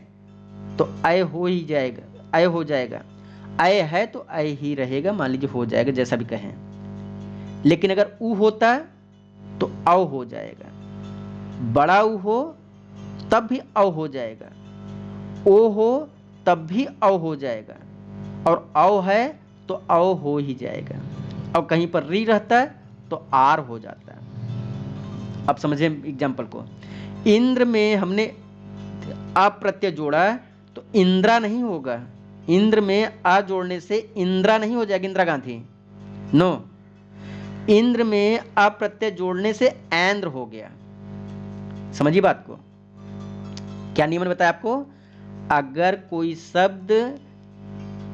तो अय हो ही जाएगा, अय हो जाएगा। अय है तो अय ही रहेगा, मान लीजिए हो जाएगा, जैसा भी कहें। लेकिन अगर उ होता तो औ हो जाएगा। बड़ा उ हो तब भी औ हो जाएगा। ओ हो तब भी औ हो जाएगा। और औ है तो औ हो ही जाएगा। और कहीं पर री रहता है तो आर हो जाता है। अब समझे एग्जाम्पल को। इंद्र में हमने अप्रत्यय जोड़ा, तो इंदिरा नहीं होगा। इंद्र में आ जोड़ने से इंदिरा नहीं हो जाएगी, इंदिरा गांधी, नो। इंद्र में अ प्रत्यय जोड़ने से ऐन्द्र हो गया। समझिए बात को। क्या नियम ने बताया आपको? अगर कोई शब्द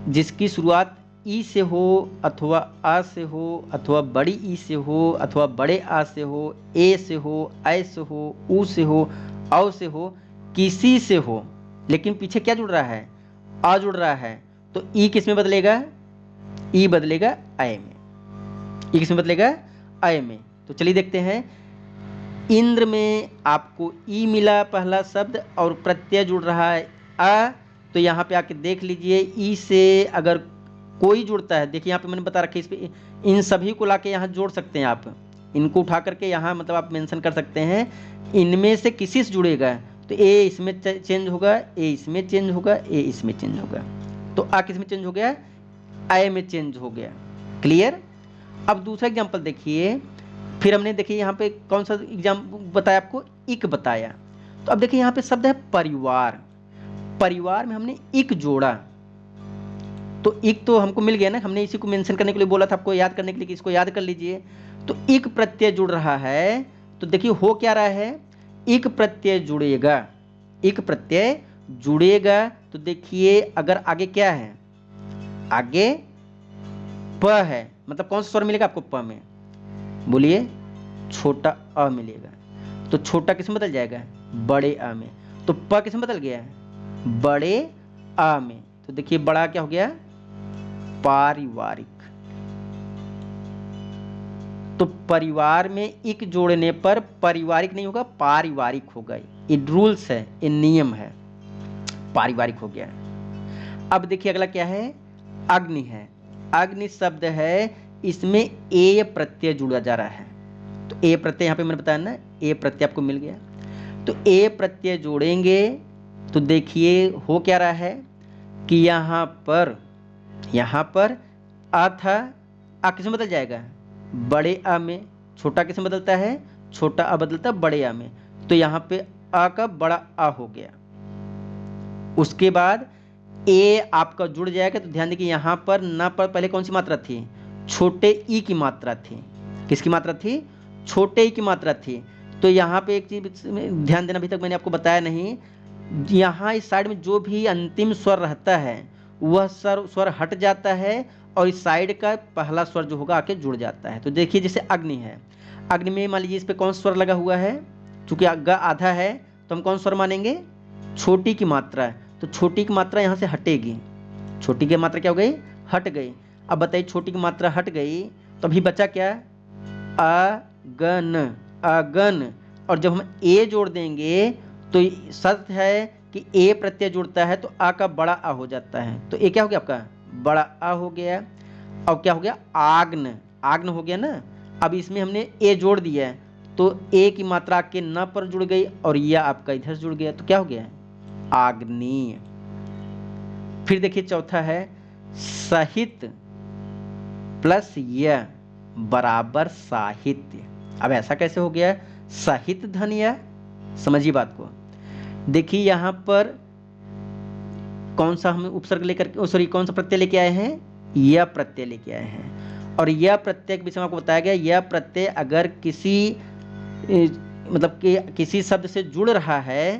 जिसकी शुरुआत ई से हो अथवा आ से हो अथवा बड़ी ई से हो अथवा बड़े आ से हो, ए से हो, ऐ से हो, ऊ से हो, औ से हो, किसी से हो, लेकिन पीछे क्या जुड़ रहा है? आ जुड़ रहा है, तो ई किस में बदलेगा? ई बदलेगा अय में। ई किस में बदलेगा? अय में। तो चलिए देखते हैं। इंद्र में आपको ई मिला पहला शब्द और प्रत्यय जुड़ रहा है अ, तो यहाँ पे आके देख लीजिए ई से अगर कोई जुड़ता है, देखिए यहाँ पे मैंने बता रखा है, इस पे इन सभी को लाके यहाँ जोड़ सकते हैं आप, इनको उठा करके यहाँ मतलब आप मेंशन कर सकते हैं। इनमें से किसी से जुड़ेगा तो ए इसमें चेंज होगा, ए इसमें चेंज होगा, ए इसमें चेंज होगा, तो आ किस में चेंज हो गया? आय में चेंज हो गया। क्लियर? अब दूसरा एग्जाम्पल देखिए। फिर हमने देखिए यहाँ पे कौन सा एग्जाम बताया आपको? इक बताया। तो अब देखिए यहाँ पे शब्द है परिवार। परिवार में हमने इक जोड़ा, तो इक तो हमको मिल गया ना, हमने इसी को मेंशन करने के लिए बोला था आपको, याद करने के लिए कि इसको याद कर लीजिए। तो इक प्रत्यय जुड़ रहा है, तो देखिए हो क्या रहा है? इक प्रत्यय जुड़ेगा, इक प्रत्यय जुड़ेगा, तो देखिए अगर आगे क्या है? आगे प है, मतलब कौन सा स्वर मिलेगा आपको प में? बोलिए। छोटा अ मिलेगा, तो छोटा किस में बदल जाएगा? बड़े आ में। तो प किस में बदल गया? बड़े आ में। तो देखिए बड़ा क्या हो गया? पारिवारिक। तो परिवार में इक जोड़ने पर पारिवारिक नहीं होगा, पारिवारिक होगा। ये रूल्स है, ये नियम है, पारिवारिक हो गया। अब देखिए अगला क्या है? अग्नि है। अग्नि शब्द है, इसमें ए प्रत्यय जुड़ा जा रहा है, तो ए प्रत्यय यहाँ पे मैंने बताया ना, ए प्रत्यय आपको मिल गया। तो ए प्रत्यय जोड़ेंगे तो देखिए हो क्या रहा है कि यहाँ पर आ था, आ किस में बदल जाएगा? बड़े आ में। छोटा किस में बदलता है? छोटा आ बदलता है बड़े आ में, तो यहाँ पे आ का बड़ा आ हो गया। उसके बाद ए आपका जुड़ जाएगा, तो ध्यान देखिए यहाँ पर न पर पहले कौन सी मात्रा थी? छोटे ई की मात्रा थी। किसकी मात्रा थी? छोटे ई की मात्रा थी। तो यहाँ पे एक चीज ध्यान देना, अभी तक मैंने आपको बताया नहीं, यहाँ इस साइड में जो भी अंतिम स्वर रहता है वह स्वर हट जाता है और इस साइड का पहला स्वर जो होगा आके जुड़ जाता है। तो देखिए जैसे अग्नि है, अग्नि में मान लीजिए इस पे कौन स्वर लगा हुआ है? चूंकि ग आधा है तो हम कौन स्वर मानेंगे? छोटी की मात्रा है, तो छोटी की मात्रा यहाँ से हटेगी। छोटी की मात्रा क्या हो गई? हट गई। अब बताइए छोटी की मात्रा हट गई तो अभी बचा क्या? अगन, अगन। और जब हम ए जोड़ देंगे तो शर्त है कि ए प्रत्यय जुड़ता है तो आ का बड़ा आ हो जाता है, तो ए क्या हो गया आपका? बड़ा आ हो गया। अब क्या हो गया? आग्न, आग्न हो गया ना। अब इसमें हमने ए जोड़ दिया है, तो ए की मात्रा के न पर जुड़ गई और यह आपका इधर जुड़ गया, तो क्या हो गया? आग्नेय। फिर देखिए चौथा है सहित प्लस य बराबर साहित्य। अब ऐसा कैसे हो गया? सहित धन य, समझिए बात को। देखिए यहां पर कौन सा हम उपसर्ग लेकर, सॉरी कौन सा प्रत्यय लेके आए हैं? यह प्रत्यय लेके आए हैं। और यह प्रत्यय के विषय में आपको बताया गया, यह प्रत्यय अगर किसी मतलब कि किसी शब्द से जुड़ रहा है,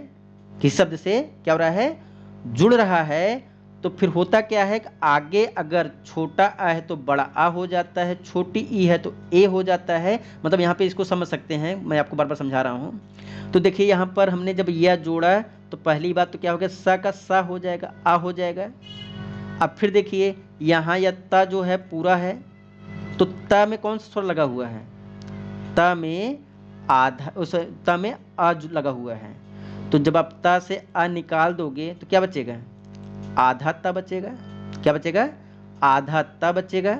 किसी शब्द से क्या हो रहा है? जुड़ रहा है, तो फिर होता क्या है कि आगे अगर छोटा आ है तो बड़ा आ हो जाता है, छोटी ई है तो ए हो जाता है। मतलब यहाँ पे इसको समझ सकते हैं, मैं आपको बार बार समझा रहा हूँ। तो देखिए यहाँ पर हमने जब यह जोड़ा तो पहली बात तो क्या हो गया? स का सा हो जाएगा, आ हो जाएगा। अब फिर देखिए यहाँ यह त जो है पूरा है, तो त में कौन सा स्वर लगा हुआ है? त में आधा, उस त में आ लगा हुआ है, तो जब आप त से आ निकाल दोगे तो क्या बचेगा? आधा त बचेगा। क्या बचेगा? आधा त बचेगा।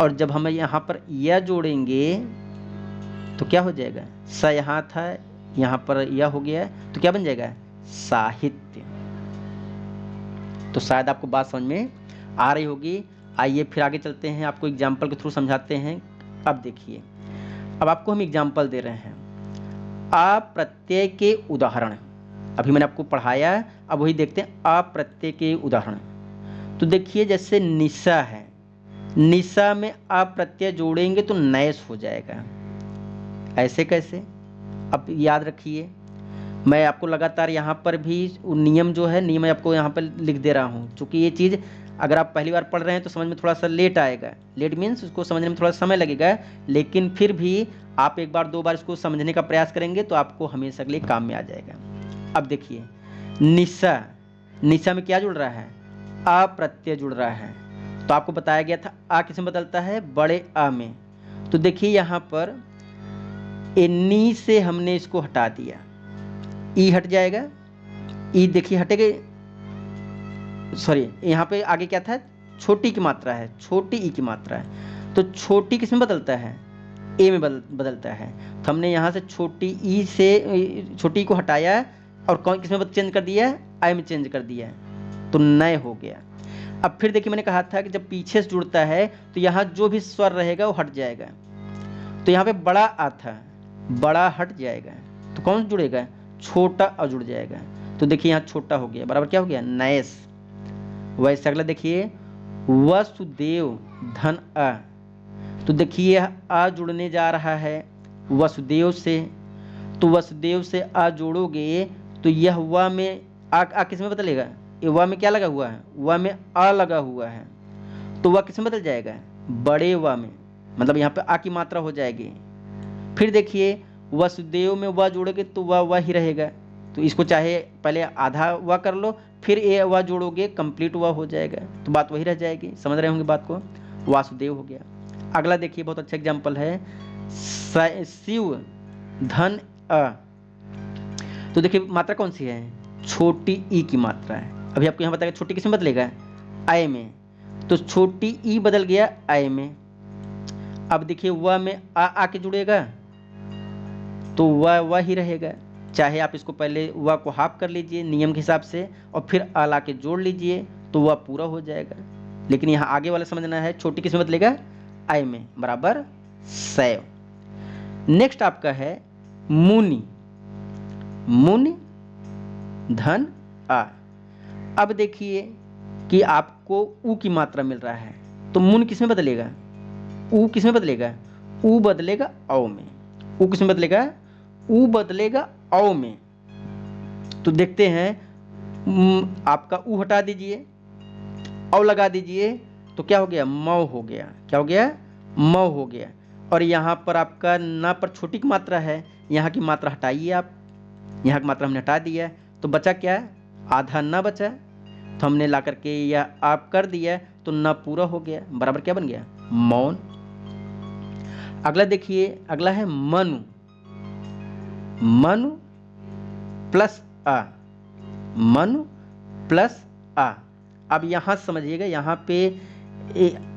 और जब हम यहाँ पर यह जोड़ेंगे तो क्या हो जाएगा? स यहाँ था, यहाँ पर यह हो गया, तो क्या बन जाएगा? साहित्य। तो शायद आपको बात समझ में आ रही होगी। आइए फिर आगे चलते हैं, आपको एग्जाम्पल के थ्रू समझाते हैं। अब देखिए, अब आपको हम एग्जाम्पल दे रहे हैं। आ प्रत्यय के उदाहरण। अभी मैंने आपको पढ़ाया है, अब वही देखते हैं आ प्रत्यय के उदाहरण। तो देखिए जैसे निशा है, निशा में आ प्रत्यय जोड़ेंगे तो नैस हो जाएगा। ऐसे कैसे? अब याद रखिए, मैं आपको लगातार यहाँ पर भी नियम जो है, नियम मैं आपको यहाँ पर लिख दे रहा हूँ, क्योंकि ये चीज़ अगर आप पहली बार पढ़ रहे हैं तो समझ में थोड़ा सा लेट आएगा। लेट मीन्स उसको समझने में थोड़ा समय लगेगा, लेकिन फिर भी आप एक बार दो बार इसको समझने का प्रयास करेंगे तो आपको हमेशा के लिए काम में आ जाएगा। अब देखिए निशा, निशा में क्या जुड़ रहा है? आ प्रत्यय जुड़ रहा है। तो आपको बताया गया था आ किस में बदलता है? बड़े आ में। तो देखिए यहाँ पर नी से हमने इसको हटा दिया, ई हट जाएगा, ई देखिए हटेगा, सॉरी यहाँ पे आगे क्या था? छोटी की मात्रा है, छोटी ई की मात्रा है। तो छोटी किस में बदलता है? ए में बदलता है। तो हमने यहाँ से छोटी ई से छोटी ई को हटाया और कौन किस में चेंज कर दिया है? आई में चेंज कर दिया है, तो नए हो गया। अब फिर देखिए मैंने कहा था कि जब पीछे से जुड़ता है तो यहाँ जो भी स्वर रहेगा वो हट जाएगा। तो यहाँ पे बड़ा आ था, बड़ा हट जाएगा, तो कौन जुड़ेगा? छोटा अ जुड़ जाएगा। तो देखिए यहाँ छोटा हो गया, बराबर क्या हो गया? नैस। वैसे अगला देखिए वसुदेव धन अ। तो देखिए आ जुड़ने जा रहा है वसुदेव से, तो वसुदेव से आ जोड़ोगे तो यह व में आ किस में बदलेगा? ये व में क्या लगा हुआ है? व में आ लगा हुआ है, तो वह किस में बदल जाएगा? बड़े व में, मतलब यहाँ पे आ की मात्रा हो जाएगी। फिर देखिए वसुदेव में व जोड़ोगे तो वह ही रहेगा, तो इसको चाहे पहले आधा व कर लो, फिर ए व जोड़ोगे कंप्लीट व हो जाएगा, तो बात वही रह जाएगी। समझ रहे होंगे बात को? वासुदेव हो गया। अगला देखिए बहुत अच्छा एग्जाम्पल है शिव धन अ। तो देखिए मात्रा कौन सी है? छोटी ई की मात्रा है। अभी आपको यहाँ बताया छोटी किस में बदलेगा? आय में। तो छोटी ई बदल गया आय में। अब देखिए व में आ आके जुड़ेगा तो वह ही रहेगा, चाहे आप इसको पहले व को हाफ कर लीजिए नियम के हिसाब से और फिर आ ला के जोड़ लीजिए तो वह पूरा हो जाएगा। लेकिन यहाँ आगे वाला समझना है, छोटी किस में बदलेगा? आय में, बराबर सैव। नेक्स्ट आपका है मुनि, मुनि धन आ। अब देखिए कि आपको ऊ की मात्रा मिल रहा है, तो मुन किस में बदलेगा? ऊ किस में बदलेगा? ऊ बदलेगा औ में। ऊ किस में बदलेगा? ऊ बदलेगा औ में। तो देखते हैं आपका ऊ हटा दीजिए, औ लगा दीजिए, तो क्या हो गया? मौ हो गया। क्या हो गया? मौ हो गया। और यहाँ पर आपका ना पर छोटी की मात्रा है, यहाँ की मात्रा हटाइए आप, यहाँ की मात्रा हमने हटा दिया, तो बचा क्या? आधा न बचा, तो हमने ला करके यह आप कर दिया तो न पूरा हो गया, बराबर क्या बन गया? मौन। अगला देखिए, अगला है मनु, मनु प्लस आ, मनु प्लस आ। अब यहाँ समझिएगा, यहाँ पे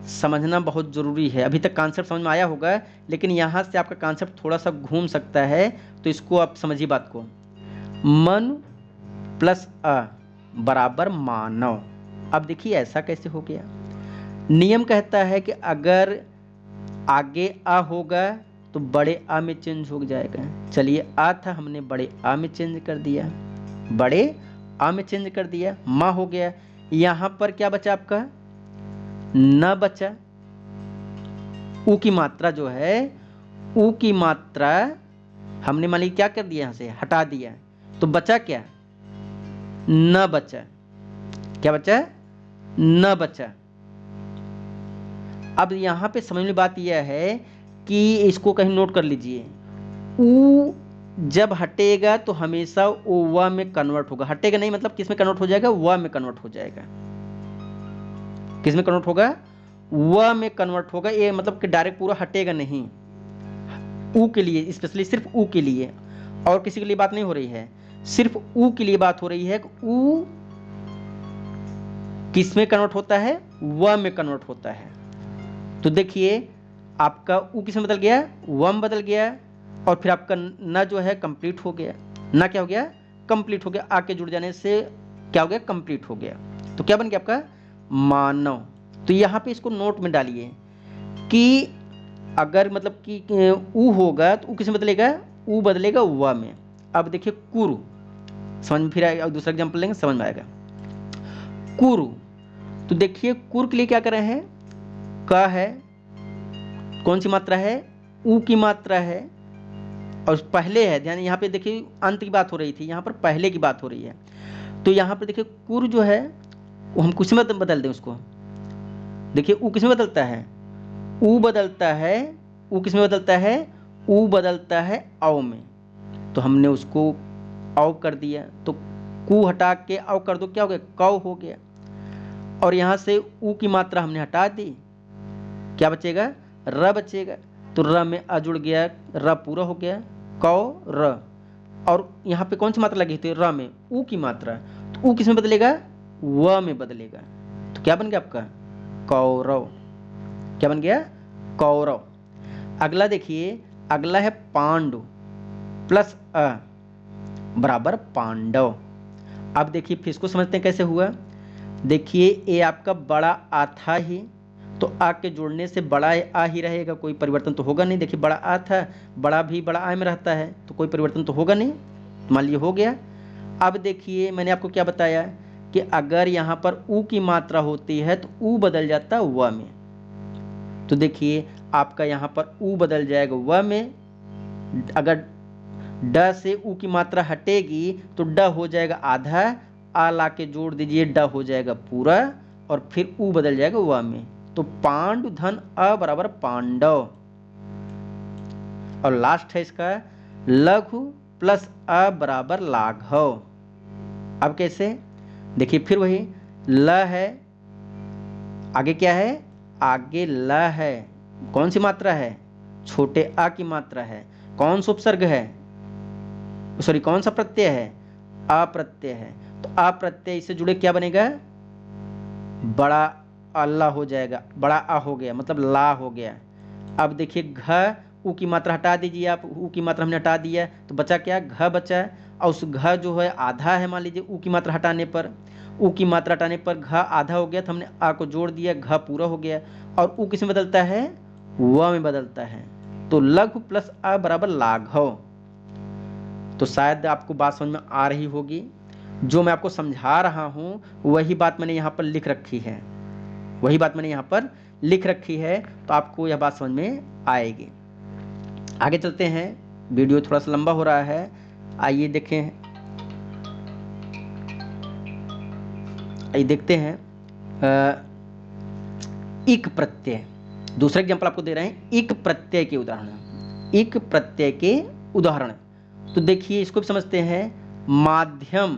समझना बहुत ज़रूरी है। अभी तक कॉन्सेप्ट समझ में आया होगा, लेकिन यहाँ से आपका कॉन्सेप्ट थोड़ा सा घूम सकता है, तो इसको आप समझिए बात को। मनु प्लस अ बराबर मानव। अब देखिए ऐसा कैसे हो गया? नियम कहता है कि अगर आगे आ होगा तो बड़े आ में चेंज हो जाएगा। चलिए आ था, हमने बड़े आ में चेंज कर दिया, बड़े आ में चेंज कर दिया, माँ हो गया। यहाँ पर क्या बचा आपका? न बचा। ऊ की मात्रा जो है, ऊ की मात्रा हमने मान ली क्या कर दिया? यहाँ से हटा दिया, तो बचा क्या? न बचा। क्या बचा? न बचा। अब यहाँ पे समझने बात यह है कि इसको कहीं नोट कर लीजिए, ऊ जब हटेगा तो हमेशा ओ व में कन्वर्ट होगा। हटेगा नहीं मतलब किस में कन्वर्ट हो जाएगा? व में कन्वर्ट हो जाएगा। किस में कन्वर्ट होगा? व में कन्वर्ट होगा। ये मतलब कि डायरेक्ट पूरा हटेगा नहीं, ऊ के लिए स्पेशली, सिर्फ ऊ के लिए, और किसी के लिए बात नहीं हो रही है, सिर्फ ऊ के लिए बात हो रही है। ऊ किस में कन्वर्ट होता है? व में कन्वर्ट होता है। तो देखिए आपका ऊ किस में बदल गया? व में बदल गया, और फिर आपका न जो है कंप्लीट हो गया। न क्या हो गया? कंप्लीट हो गया। आ के जुड़ जाने से क्या हो गया? कंप्लीट हो गया। तो क्या बन गया आपका? मानव। तो यहाँ पे इसको नोट में डालिए कि अगर मतलब कि ऊ होगा तो ऊ किस में बदलेगा? ऊ बदलेगा व में। अब देखिए कुरु, समझ में फिर आएगा। और दूसरा एग्जाम्पल लेंगे, समझ में आएगा। कुरु, तो देखिए कुर के लिए क्या कर रहे हैं, क है, कौन सी मात्रा है, ऊ की मात्रा है, और पहले है, ध्यान यहाँ पे देखिए अंत की बात हो रही थी, यहाँ पर पहले की बात हो रही है। तो यहाँ पर देखिए कुर जो है वो हम किस में बदल दें उसको, देखिए ऊ किस में बदलता है, ऊ बदलता है, ऊ किस में बदलता है, ऊ बदलता है औ में। तो हमने उसको औ कर दिया, तो कु हटा के औ कर दो, क्या हो गया, कौ हो गया। और यहाँ से ऊ की मात्रा हमने हटा दी, क्या बचेगा, र बचेगा। तो र में अ जुड़ गया, र पूरा हो गया, कौ र। और यहाँ पे कौन सी मात्रा लगी थी, र में ऊ की मात्रा, तो ऊ किस में बदलेगा, व में बदलेगा। तो क्या बन गया आपका, कौरव। क्या बन गया, कौरव। अगला देखिए, अगला है पांडु प्लस अ बराबर पांडव। अब देखिए फिर इसको समझते हैं कैसे हुआ। देखिए ये आपका बड़ा आ था ही, तो आ के जोड़ने से बड़ा आ ही रहेगा, कोई परिवर्तन तो होगा नहीं। देखिए बड़ा आ था, बड़ा भी बड़ा आ में रहता है, तो कोई परिवर्तन तो होगा नहीं, तो मान लीजिए हो गया। अब देखिए मैंने आपको क्या बताया कि अगर यहाँ पर ऊ की मात्रा होती है तो ऊ बदल जाता व में। तो देखिए आपका यहाँ पर ऊ बदल जाएगा व में, अगर ड से ऊ की मात्रा हटेगी तो ड हो जाएगा आधा, आ ला के जोड़ दीजिए, ड हो जाएगा पूरा, और फिर ऊ बदल जाएगा व में। तो पांडु धन अ बराबर पांडव। और लास्ट है इसका लघु प्लस अ बराबर लाघव। अब कैसे, देखिए फिर वही ल है, आगे क्या है, आगे ल है, कौन सी मात्रा है, छोटे आ की मात्रा है, कौन सा उपसर्ग है, सॉरी कौन सा प्रत्यय है, अप्रत्यय है। तो अप्रत्यय से जुड़े क्या बनेगा, बड़ा अल्लाह हो जाएगा, बड़ा आ हो गया, मतलब ला हो गया। अब देखिए घ, ऊ की मात्रा हटा दीजिए आप, ऊ की मात्रा हमने हटा दिया, तो बचा क्या, घ बचा। और उस घ जो है आधा है, मान लीजिए ऊ की मात्रा हटाने पर, ऊ की मात्रा हटाने पर घ आधा हो गया, तो हमने आ को जोड़ दिया, घ पूरा हो गया। और ऊ किस में बदलता है, व में बदलता है। तो लघु प्लस अ बराबर लाघव। तो शायद आपको बात समझ में आ रही होगी, जो मैं आपको समझा रहा हूँ वही बात मैंने यहाँ पर लिख रखी है, वही बात मैंने यहाँ पर लिख रखी है, तो आपको यह बात समझ में आएगी। आगे चलते हैं, वीडियो थोड़ा सा लंबा हो रहा है, आइए देखें, आइए देखते हैं। इक प्रत्यय, दूसरा एग्जाम्पल आपको दे रहे हैं, इक प्रत्यय के उदाहरण, इक प्रत्यय के उदाहरण। तो देखिए इसको भी समझते हैं, माध्यम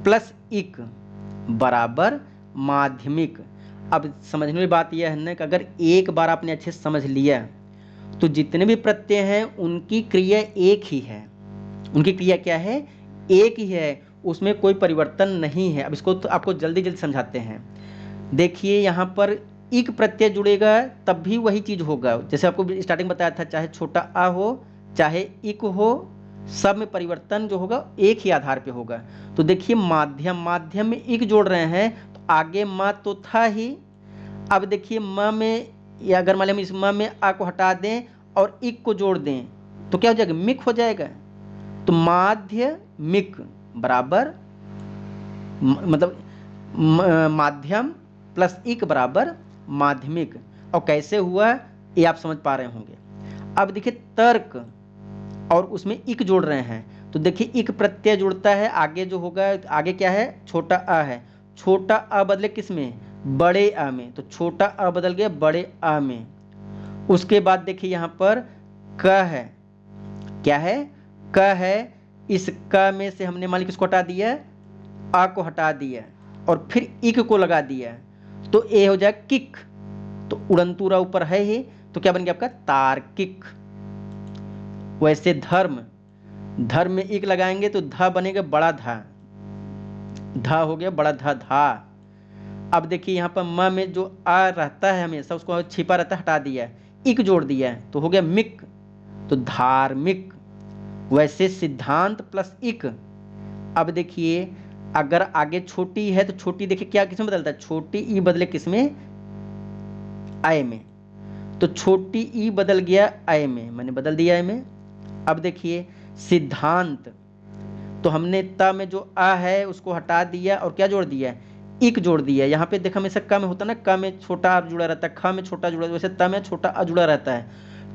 प्लस इक बराबर माध्यमिक। अब समझने की बात यह है ना कि अगर एक बार आपने अच्छे से समझ लिया तो जितने भी प्रत्यय हैं उनकी क्रिया एक ही है, उनकी क्रिया क्या है, एक ही है, उसमें कोई परिवर्तन नहीं है। अब इसको तो आपको जल्दी जल्दी समझाते हैं। देखिए यहाँ पर इक प्रत्यय जुड़ेगा तब भी वही चीज होगा, जैसे आपको स्टार्टिंग बताया था, चाहे छोटा आ हो चाहे इक हो, सब में परिवर्तन जो होगा एक ही आधार पे होगा। तो देखिए माध्यम, माध्यम में इक जोड़ रहे हैं, तो आगे म तो था ही। अब देखिए म में, या अगर मान लें हम इस म में आ को हटा दें और इक को जोड़ दें तो क्या हो जाएगा, मिक हो जाएगा। तो माध्य मिक बराबर मतलब माध्यम प्लस इक बराबर माध्यमिक। और कैसे हुआ ये आप समझ पा रहे होंगे। अब देखिए तर्क, और उसमें इक जोड़ रहे हैं, तो देखिए इक प्रत्यय जुड़ता है, आगे जो होगा, आगे क्या है, छोटा आ है, छोटा आ बदले किस में, बड़े आ में, तो छोटा आ बदल गया बड़े आ में। उसके बाद देखिए यहाँ पर क है, क्या है, क है, इस क में से हमने मान ली किसको हटा दिया, आ को हटा दिया, और फिर इक को लगा दिया, तो ए हो जाए किक। तो उड़नतुरा ऊपर है ही, तो क्या बन गया आपका, तार्किक। वैसे धर्म, धर्म में इक लगाएंगे तो ध बनेगा बड़ा धा, धा हो गया बड़ा धा, धा। अब देखिए यहाँ पर म में जो आ रहता है हमेशा, उसको छिपा रहता है, हटा दिया, इक जोड़ दिया तो हो गया मिक, तो धार्मिक। वैसे सिद्धांत प्लस इक। अब देखिए अगर आगे छोटी है तो छोटी देखिए क्या किसमें बदलता है, छोटी ई बदले किसमें, आय में, तो छोटी ई बदल गया आय में, मैंने बदल दिया आय में। अब देखिए सिद्धांत, तो हमने त में जो आ है उसको हटा दिया और क्या जोड़ दिया, इक जोड़ दिया। यहाँ पे देखा हमेशा क में होता ना, क में छोटा आ जुड़ा रहता है, ख में छोटा जुड़ा, वैसे त में छोटा आ जुड़ा रहता है।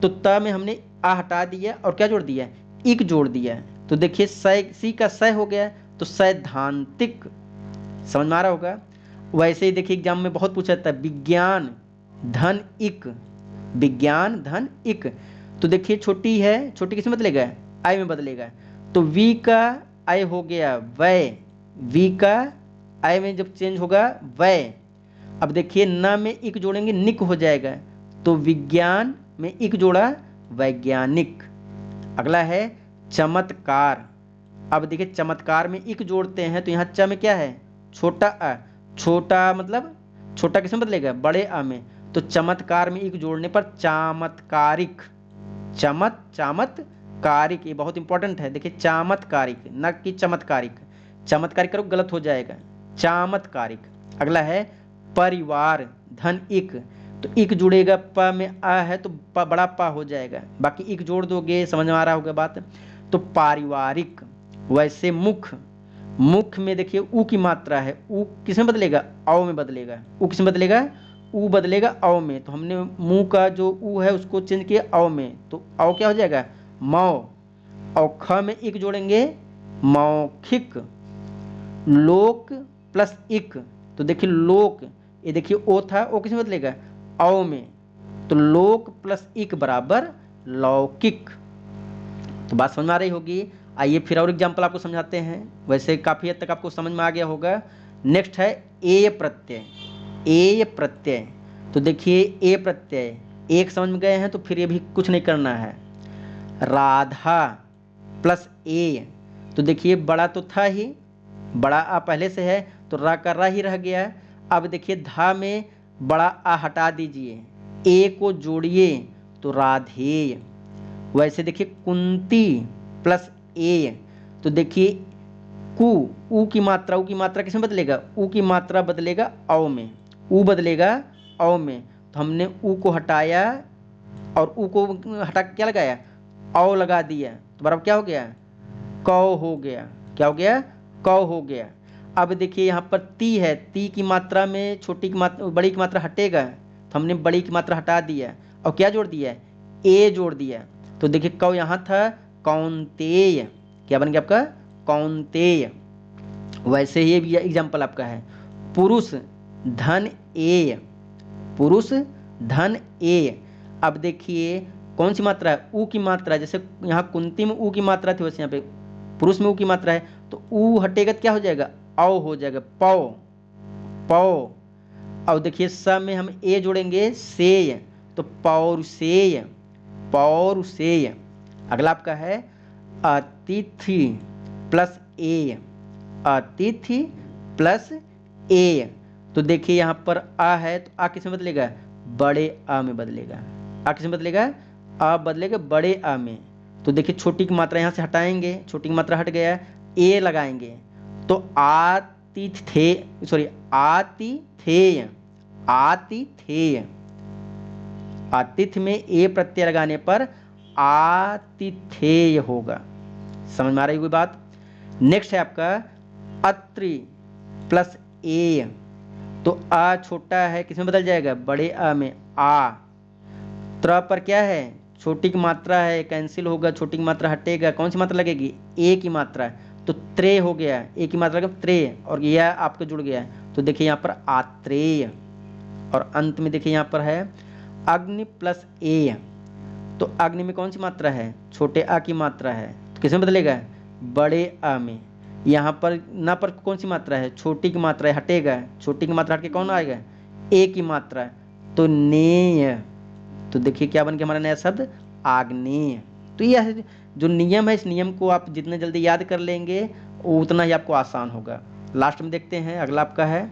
तो त में हमने आ हटा दिया और क्या जोड़ दिया, इक जोड़ दिया। तो देखिए सी का स हो गया, तो सैद्धांतिक। समझ में आ रहा होगा। वैसे ही देखिए एग्जाम में बहुत पूछा जाता है, विज्ञान धन इक, विज्ञान धन इक। तो देखिए छोटी है, छोटी किस में बदलेगा, आई में बदलेगा। तो वी का आई हो गया वय, वी का आई में जब चेंज होगा वय। अब देखिए न में इक जोड़ेंगे निक हो जाएगा, तो विज्ञान में इक जोड़ा वैज्ञानिक। अगला है चमत्कार। अब देखिए चमत्कार में इक जोड़ते हैं तो यहाँ च में क्या है, छोटा अ, छोटा मतलब छोटा किस में बदलेगा, बड़े आ में। तो चमत्कार में इक जोड़ने पर चामत्कारिक, चामत्कारिक, ये बहुत इंपॉर्टेंट है। देखिए चामत्कारिक न कि चमत्कारिक, चमत्कारिक करो गलत हो जाएगा, चामत्कारिक। अगला है परिवार धन इक, तो इक जुड़ेगा प में आ है तो बड़ा पा हो जाएगा, बाकी इक जोड़ दोगे। समझ में आ रहा होगा बात। तो पारिवारिक। वैसे मुख, मुख में देखिए ऊ की मात्रा है, ऊ किस में बदलेगा, औ में बदलेगा। ऊ किस में बदलेगा, ऊ बदलेगा औ में। तो हमने मुंह का जो ऊ है उसको चेंज किया औ में, तो औ क्या हो जाएगा, मौ। और ख में इक जोड़ेंगे मौखिक। लोक प्लस इक, तो देखिए लोक, ये देखिए ओ था, ओ किस में बदलेगा, औ में। तो लोक प्लस इक बराबर लौकिक। तो बात समझ में आ रही होगी। आइए फिर और एग्जाम्पल आपको समझाते हैं। वैसे काफ़ी हद तक आपको समझ में आ गया होगा। नेक्स्ट है एय प्रत्यय, एय प्रत्यय। तो देखिए ए प्रत्यय एक समझ में गए हैं तो फिर ये भी कुछ नहीं करना है। राधा प्लस ए, तो देखिए बड़ा तो था ही, बड़ा आ पहले से है तो रा का रा ही रह गया। अब देखिए धा में बड़ा आ हटा दीजिए, ए को जोड़िए तो राधेय। वैसे देखिए कुंती प्लस ए, तो देखिए कु, ऊ की मात्रा, ऊ की मात्रा किसमें बदलेगा, ऊ की मात्रा बदलेगा औ में, ऊ बदलेगा औ में। तो हमने ऊ को हटाया और ऊ को हटा के क्या लगाया, औ लगा दिया, तो बराबर क्या हो गया, कौ हो गया। क्या हो गया, कौ हो गया। अब देखिए यहाँ पर ती है, ती की मात्रा में छोटी की मात्रा, बड़ी की मात्रा हटेगा, तो हमने बड़ी की मात्रा हटा दिया और क्या जोड़ दिया, ए जोड़ दिया। तो देखिए कौ यहाँ था कौंतेय, क्या बन गया आपका, कौंतेय। वैसे ही ये एग्जाम्पल आपका है पुरुष धन ए, पुरुष धन ए। अब देखिए कौन सी मात्रा है, ऊ की मात्रा। जैसे यहाँ कुंती में ऊ की मात्रा थी वैसे यहाँ पे पुरुष में ऊ की मात्रा है, तो ऊ हटेगा तो क्या हो जाएगा, औ हो जाएगा, पौ, पौ। और देखिए स में हम ए जोड़ेंगे सेय, तो पौरुषेय, पौरुषेय। अगला आपका है अतिथि प्लस ए, अतिथि प्लस ए। तो देखिए यहाँ पर आ है तो आ किस में बदलेगा, बड़े आ में बदलेगा। आ किस में बदलेगा, आ बदलेगा बड़े आ में। तो देखिए छोटी की मात्रा यहाँ से हटाएंगे, छोटी की मात्रा हट गया, ए लगाएंगे तो आतिथे, सॉरी आतिथेय, आतिथेय। आतिथ्य में ए प्रत्यय लगाने पर आतिथेय होगा। समझ में आ रही होगी बात। नेक्स्ट है आपका अत्रि प्लस ए, तो आ छोटा है किसमें बदल जाएगा, बड़े आ में, आ। त्र पर क्या है, छोटी की मात्रा है, कैंसिल होगा, छोटी की मात्रा हटेगा, कौन सी मात्रा लगेगी, ए की मात्रा, तो त्रे हो गया, ए की मात्रा त्रे, और यह आपका जुड़ गया। तो देखिए यहाँ पर आत्रेय। और अंत में देखिए यहाँ पर है अग्नि प्लस ए, तो अग्नि में कौन सी मात्रा है, छोटे आ की मात्रा है, तो किसमें बदलेगा, बड़े आ में। यहाँ पर ना पर कौन सी मात्रा है, छोटी की मात्रा है, हटेगा, छोटी की मात्रा हट के कौन आएगा, ए की मात्रा, तो नेय। तो देखिए क्या बन गया हमारा नया शब्द, आग्नेय। तो यह जो नियम है, इस नियम को आप जितने जल्दी याद कर लेंगे उतना ही आपको आसान होगा। लास्ट में देखते हैं अगला आपका है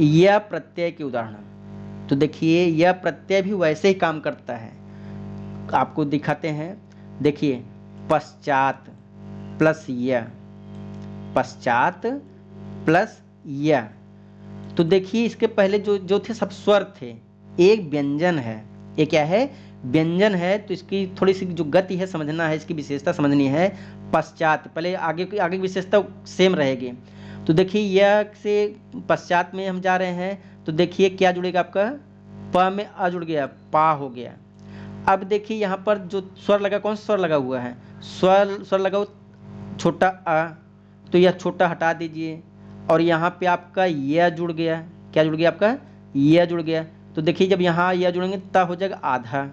यह प्रत्यय के उदाहरण। तो देखिए यह प्रत्यय भी वैसे ही काम करता है, आपको दिखाते हैं। देखिए पश्चात प्लस य, पश्चात प्लस य। तो देखिए इसके पहले जो जो थे सब स्वर थे, एक व्यंजन है, ये क्या है, व्यंजन है तो इसकी थोड़ी सी जो गति है समझना है, इसकी विशेषता समझनी है। पश्चात, पहले आगे की विशेषता सेम रहेगी। तो देखिए य से पश्चात में हम जा रहे हैं, तो देखिए क्या जुड़ेगा आपका, प में अ जुड़ गया, पा हो गया। अब देखिए यहाँ पर जो स्वर लगा, कौन सा स्वर लगा हुआ है, स्वर लगा हुआ छोटा अ, तो यह छोटा हटा दीजिए और यहाँ पे आपका यह जुड़ गया। क्या जुड़ गया आपका, यह जुड़ गया। तो देखिए जब यहाँ यह जुड़ेंगे ता हो जाएगा आधा,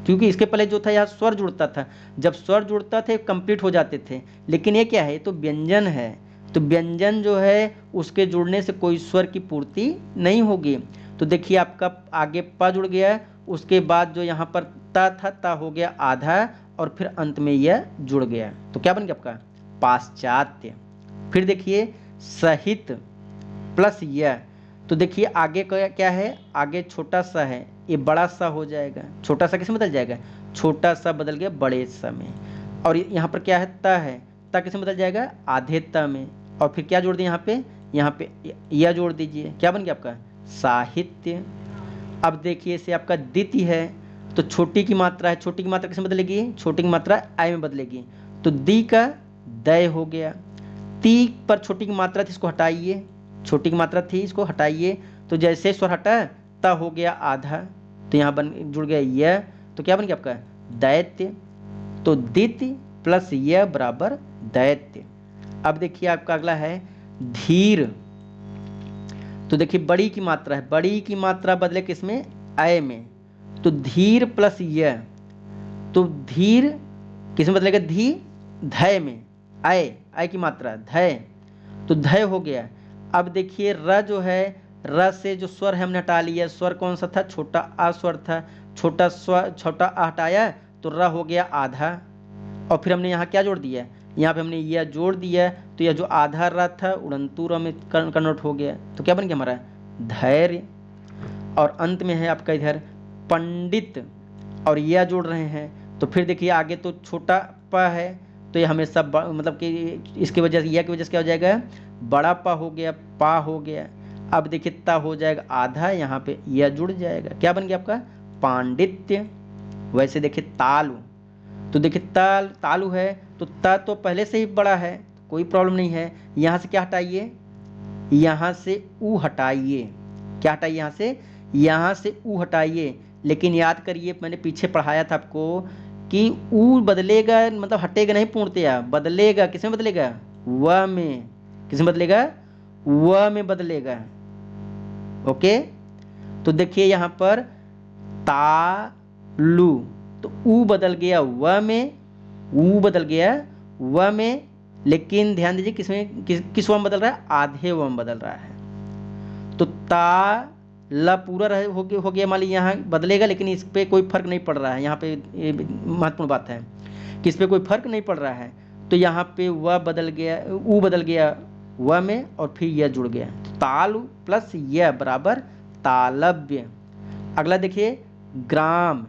क्योंकि इसके पहले जो था यहाँ स्वर जुड़ता था, जब स्वर जुड़ता थे कंप्लीट हो जाते थे। लेकिन ये क्या है, ये तो व्यंजन है, तो व्यंजन जो है उसके जुड़ने से कोई स्वर की पूर्ति नहीं होगी। तो देखिए आपका आगे प जुड़ गया, उसके बाद जो यहाँ पर ता था, ता हो गया आधा, और फिर अंत में यह जुड़ गया। तो क्या बन गया आपका, पाश्चात्य। फिर देखिए सहित प्लस यह, तो देखिए आगे क्या है, आगे छोटा सा है, ये बड़ा सा हो जाएगा। छोटा सा किस में बदल जाएगा, छोटा सा बदल गया बड़े सा में। और यहाँ पर क्या है, त है, त किस में बदल जाएगा, आधे त में। और फिर क्या जोड़ दिए यहाँ पे यह जोड़ दीजिए, क्या बन गया आपका, साहित्य। अब देखिए इसे आपका द्वितीय है, तो छोटी की मात्रा है, छोटी की मात्रा किस में बदलेगी, छोटी की मात्रा आय में बदलेगी, तो दी का दय हो गया। ती पर छोटी की मात्रा थी, इसको हटाइए, छोटी की मात्रा थी, इसको हटाइए। तो जैसे स्वर हटा, ता हो गया आधा, तो यहाँ बन जुड़ गया यह, तो क्या बन गया आपका, दैत्य। तो दित्य प्लस यह बराबर दैत्य। अब देखिए आपका अगला है धीर। तो देखिए बड़ी की मात्रा है, बड़ी की मात्रा बदले किसमें, अय में, तो धीर प्लस यह, तो धीर किसमें बदलेगा, धी धय में, अय की मात्रा धय, तो धय हो गया। अब देखिए र जो है, र से जो स्वर है हमने हटा लिया, स्वर कौन सा था, छोटा आ स्वर था, छोटा आ हटाया तो र हो गया आधा। और फिर हमने यहाँ क्या जोड़ दिया, यहाँ पे हमने यह जोड़ दिया, तो यह जो आधा र था उड़ंतु र में कन्वर्ट हो गया। तो क्या बन गया हमारा, धैर्य। और अंत में है आपका इधर पंडित, और यह जोड़ रहे हैं, तो फिर देखिए आगे तो छोटा प है, तो ये हमेशा मतलब कि इसकी वजह से, यह की वजह से क्या हो जाएगा, बड़ा पा हो गया, पा हो गया। अब देखिए ता हो जाएगा आधा, यहाँ पे यह जुड़ जाएगा, क्या बन गया आपका, पांडित्य। वैसे देखिए तालु, तो देखिए तालु है, तो ता तो पहले से ही बड़ा है, कोई प्रॉब्लम नहीं है। यहाँ से क्या हटाइए, यहाँ से ऊ हटाइए, क्या हटाइए, यहाँ से ऊ हटाइए। लेकिन याद करिए मैंने पीछे पढ़ाया था आपको कि ऊ बदलेगा, मतलब हटेगा नहीं पूर्णतया, बदलेगा किसमें बदलेगा, व में, किसमें बदलेगा, व में बदलेगा। ओके, तो देखिए यहाँ पर तालु, तो ऊ बदल गया व में, ऊ बदल गया व में, लेकिन ध्यान दीजिए किसमें किस व में बदल रहा है, आधे व में बदल रहा है। तो ता ला पूरा हो गया मान लीजिए, यहाँ बदलेगा, लेकिन इस पर कोई फर्क नहीं पड़ रहा है। यहाँ पे महत्वपूर्ण बात है कि इस पर कोई फर्क नहीं पड़ रहा है। तो यहाँ पे व बदल गया, ऊ बदल गया व में, और फिर यह जुड़ गया, तो तालु प्लस यह बराबर तालव्य। अगला देखिए ग्राम,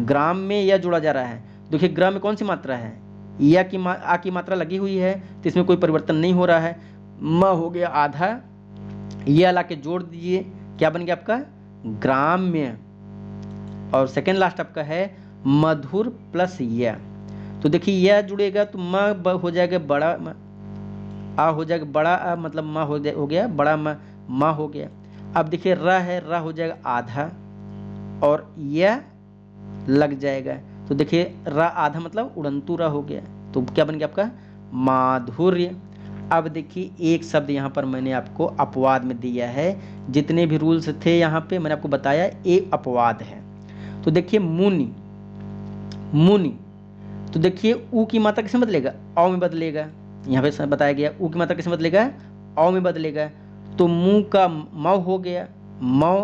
ग्राम में यह जुड़ा जा रहा है। देखिए ग्राम में कौन सी मात्रा है, या की आ की मात्रा लगी हुई है, तो इसमें कोई परिवर्तन नहीं हो रहा है। म हो गया आधा, यह ला के जोड़ दीजिए, क्या बन गया आपका, ग्राम्य। और सेकेंड लास्ट आपका है मधुर प्लस यह, तो देखिए यह जुड़ेगा तो म हो जाएगा बड़ा, आ हो जाएगा बड़ा आ, मतलब म हो गया बड़ा म हो गया। अब देखिए र है, र हो जाएगा आधा, और यह लग जाएगा, तो देखिए र आधा मतलब उड़ंतु र हो गया, तो क्या बन गया आपका, माधुर्य। अब देखिए एक शब्द यहाँ पर मैंने आपको अपवाद में दिया है, जितने भी रूल्स थे यहाँ पे मैंने आपको बताया, एक अपवाद है। तो देखिए मुनि, मुनि, तो देखिए ऊ की मात्रा किसमें बदलेगा, औ में बदलेगा। यहाँ पे बताया गया ऊ की मात्रा किसमें बदलेगा, औ में बदलेगा, तो मुंह का मौ हो गया, मौ।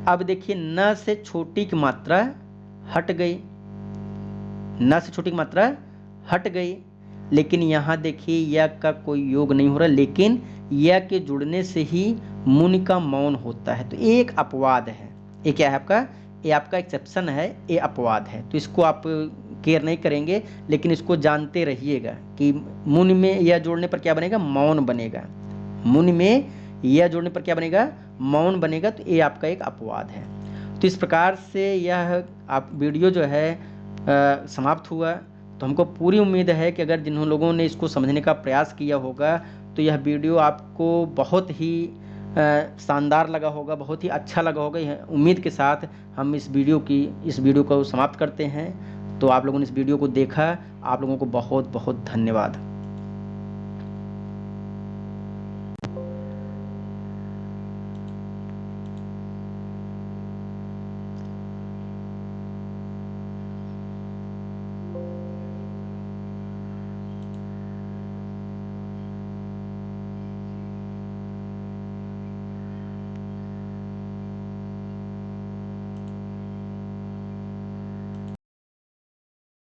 अब देखिए न से छोटी की मात्रा हट गई, न से छोटी की मात्रा हट गई, लेकिन यहाँ देखिए यह का कोई योग नहीं हो रहा, लेकिन यह के जुड़ने से ही मुनि का मौन होता है, तो एक अपवाद है। ये क्या है आपका, ये आपका एक्सेप्शन है, ये अपवाद है, तो इसको आप केयर नहीं करेंगे, लेकिन इसको जानते रहिएगा कि मुनि में यह जोड़ने पर क्या बनेगा, मौन बनेगा, मुनि में यह जोड़ने पर क्या बनेगा, मौन बनेगा, तो ये आपका एक अपवाद है। तो तो इस प्रकार से यह आप वीडियो जो है समाप्त हुआ। तो हमको पूरी उम्मीद है कि अगर जिन लोगों ने इसको समझने का प्रयास किया होगा तो यह वीडियो आपको बहुत ही शानदार लगा होगा, बहुत ही अच्छा लगा होगा। यह उम्मीद के साथ हम इस वीडियो को समाप्त करते हैं। तो आप लोगों ने इस वीडियो को देखा, आप लोगों को बहुत बहुत धन्यवाद।